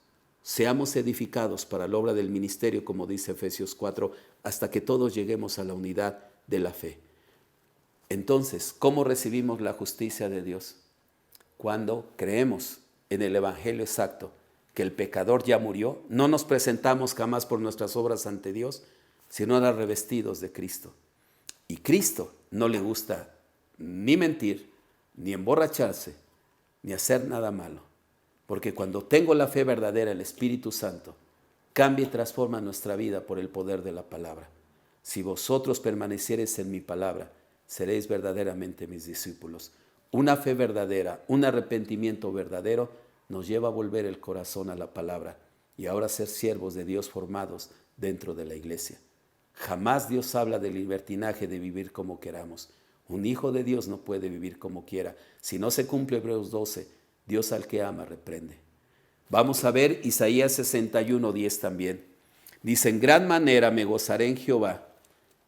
seamos edificados para la obra del ministerio, como dice Efesios 4, hasta que todos lleguemos a la unidad de la fe. Entonces, ¿cómo recibimos la justicia de Dios? Cuando creemos en el Evangelio exacto, que el pecador ya murió, no nos presentamos jamás por nuestras obras ante Dios, sino ahora revestidos de Cristo. Y Cristo no le gusta ni mentir, ni emborracharse, ni hacer nada malo. Porque cuando tengo la fe verdadera, el Espíritu Santo cambia y transforma nuestra vida por el poder de la palabra. Si vosotros permaneciereis en mi palabra, seréis verdaderamente mis discípulos. Una fe verdadera, un arrepentimiento verdadero nos lleva a volver el corazón a la palabra y ahora ser siervos de Dios formados dentro de la iglesia. Jamás Dios habla de libertinaje, de vivir como queramos. Un hijo de Dios no puede vivir como quiera. Si no se cumple Hebreos 12, Dios al que ama reprende. Vamos a ver Isaías 61:10 también. Dice, en gran manera me gozaré en Jehová,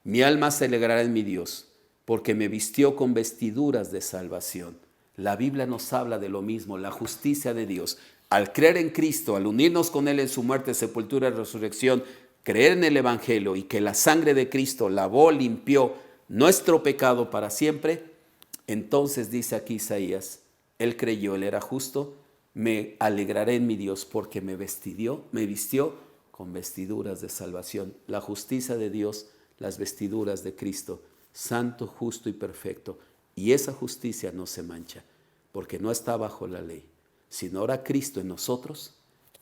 mi alma se alegrará en mi Dios, porque me vistió con vestiduras de salvación. La Biblia nos habla de lo mismo, la justicia de Dios. Al creer en Cristo, al unirnos con Él en su muerte, sepultura y resurrección, creer en el Evangelio y que la sangre de Cristo lavó, limpió nuestro pecado para siempre, entonces dice aquí Isaías, Él creyó, Él era justo, me alegraré en mi Dios porque me vistió con vestiduras de salvación. La justicia de Dios, las vestiduras de Cristo, santo, justo y perfecto. Y esa justicia no se mancha porque no está bajo la ley, sino ahora Cristo en nosotros,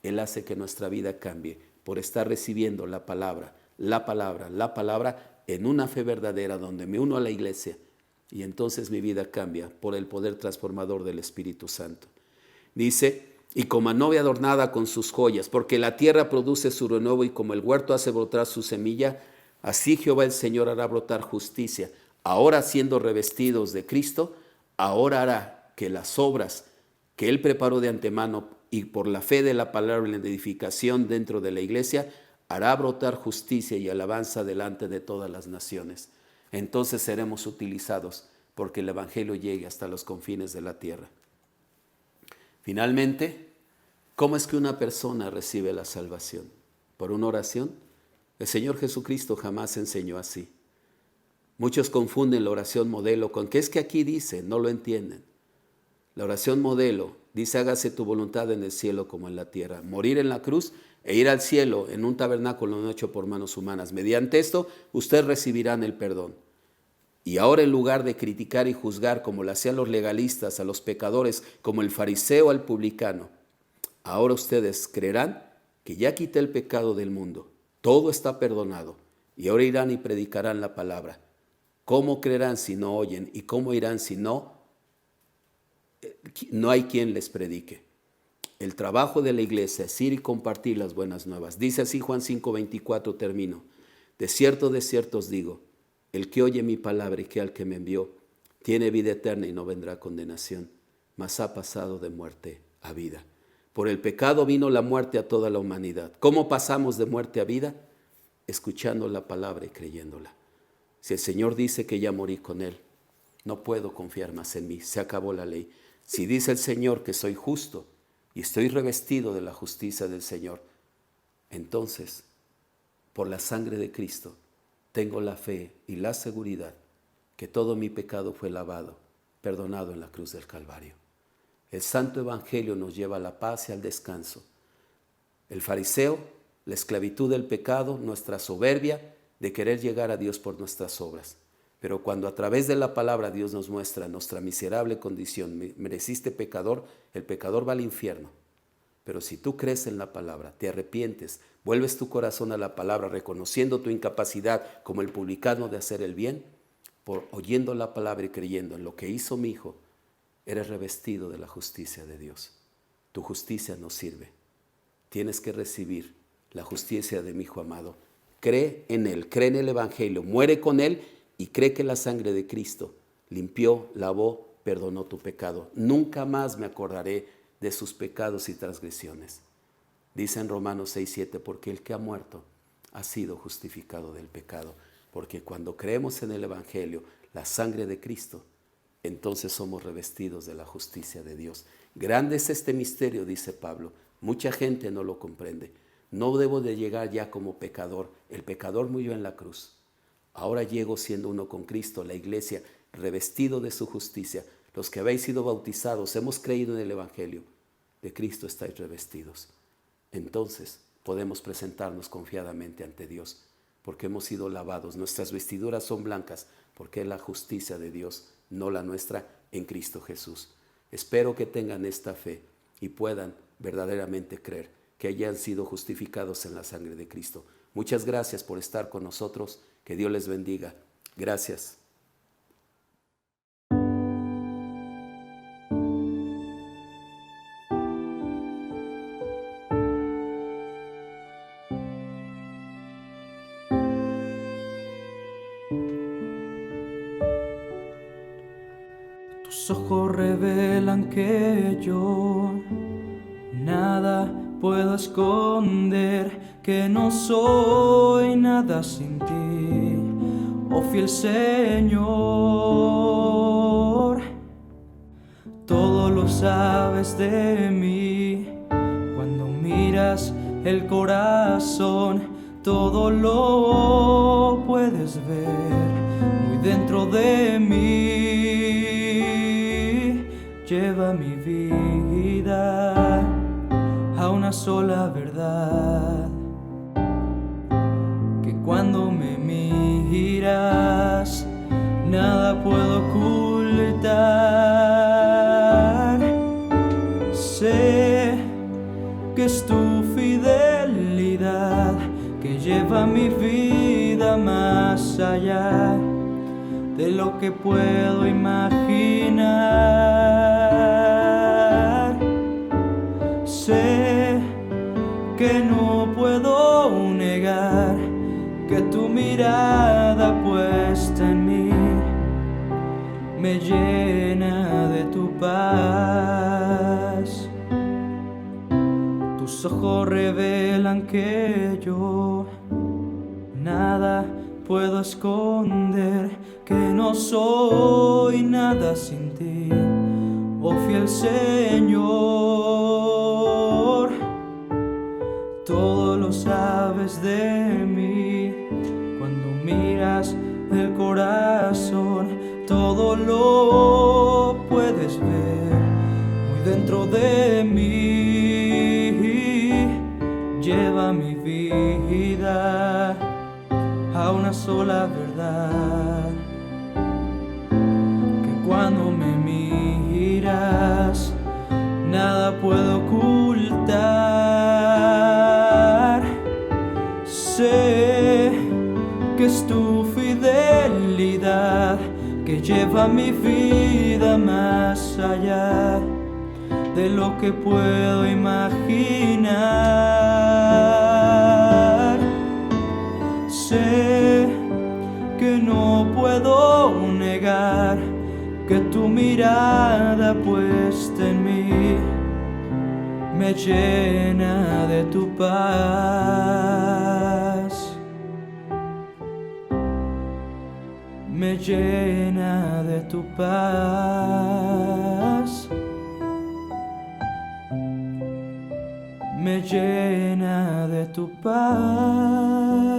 Él hace que nuestra vida cambie por estar recibiendo la palabra en una fe verdadera donde me uno a la iglesia Y entonces mi vida cambia por el poder transformador del Espíritu Santo. Dice, y como novia adornada con sus joyas, porque la tierra produce su renuevo y como el huerto hace brotar su semilla, así Jehová el Señor hará brotar justicia. Ahora siendo revestidos de Cristo, ahora hará que las obras que Él preparó de antemano y por la fe de la palabra en la edificación dentro de la iglesia, hará brotar justicia y alabanza delante de todas las naciones. Entonces seremos utilizados porque el Evangelio llegue hasta los confines de la tierra. Finalmente, ¿cómo es que una persona recibe la salvación? ¿Por una oración? El Señor Jesucristo jamás enseñó así. Muchos confunden la oración modelo con que es que aquí dice, no lo entienden. La oración modelo dice, hágase tu voluntad en el cielo como en la tierra. Morir en la cruz e ir al cielo en un tabernáculo no hecho por manos humanas. Mediante esto, ustedes recibirán el perdón. Y ahora en lugar de criticar y juzgar como lo hacían los legalistas a los pecadores, como el fariseo al publicano, ahora ustedes creerán que ya quité el pecado del mundo, todo está perdonado, y ahora irán y predicarán la palabra. ¿Cómo creerán si no oyen? ¿Y cómo irán si no hay quien les predique? El trabajo de la iglesia es ir y compartir las buenas nuevas. Dice así Juan 5:24, termino. De cierto os digo, el que oye mi palabra y que al que me envió, tiene vida eterna y no vendrá condenación, mas ha pasado de muerte a vida. Por el pecado vino la muerte a toda la humanidad. ¿Cómo pasamos de muerte a vida? Escuchando la palabra y creyéndola. Si el Señor dice que ya morí con Él, no puedo confiar más en mí, se acabó la ley. Si dice el Señor que soy justo y estoy revestido de la justicia del Señor, entonces, por la sangre de Cristo, tengo la fe y la seguridad que todo mi pecado fue lavado, perdonado en la cruz del Calvario. El Santo Evangelio nos lleva a la paz y al descanso. El fariseo, la esclavitud del pecado, nuestra soberbia de querer llegar a Dios por nuestras obras. Pero cuando a través de la palabra Dios nos muestra nuestra miserable condición, mereciste pecador, el pecador va al infierno. Pero si tú crees en la palabra, te arrepientes, vuelves tu corazón a la palabra, reconociendo tu incapacidad como el publicano de hacer el bien, por oyendo la palabra y creyendo en lo que hizo mi Hijo, eres revestido de la justicia de Dios. Tu justicia no sirve. Tienes que recibir la justicia de mi Hijo amado. Cree en Él, cree en el Evangelio, muere con Él y cree que la sangre de Cristo limpió, lavó, perdonó tu pecado. Nunca más me acordaré de sus pecados y transgresiones. Dice en Romanos 6:7, porque el que ha muerto ha sido justificado del pecado. Porque cuando creemos en el Evangelio, la sangre de Cristo, entonces somos revestidos de la justicia de Dios. Grande es este misterio, dice Pablo. Mucha gente no lo comprende. No debo de llegar ya como pecador. El pecador murió en la cruz. Ahora llego siendo uno con Cristo, la iglesia, revestido de su justicia. Los que habéis sido bautizados, hemos creído en el Evangelio, de Cristo estáis revestidos. Entonces podemos presentarnos confiadamente ante Dios, porque hemos sido lavados. Nuestras vestiduras son blancas, porque es la justicia de Dios, no la nuestra, en Cristo Jesús. Espero que tengan esta fe y puedan verdaderamente creer que hayan sido justificados en la sangre de Cristo. Muchas gracias por estar con nosotros. Que Dios les bendiga. Gracias. Tus ojos revelan que yo nada puedo esconder, que no soy nada sin ti, oh fiel Señor. Todo lo sabes de mí, cuando miras el corazón, todo lo puedes ver muy dentro de mí. Lleva mi vida a una sola verdad, que cuando me miras nada puedo ocultar. Sé que es tu fidelidad que lleva mi vida más allá de lo que puedo imaginar. Sé que no puedo negar que tu mirada puesta en mí me llena de tu paz. Tus ojos revelan que yo nada puedo esconder, que no soy nada sin ti, oh fiel Señor. Todo lo sabes de mí, cuando miras el corazón, todo lo puedes ver muy dentro de mí. Lleva mi vida a una sola verdad, que cuando me miras nada puedo ocultar. Sé que es tu fidelidad que lleva mi vida más allá de lo que puedo imaginar. Sé que no puedo negar que tu mirada puesta en mí me llena de tu paz, me llena de tu paz, me llena de tu paz.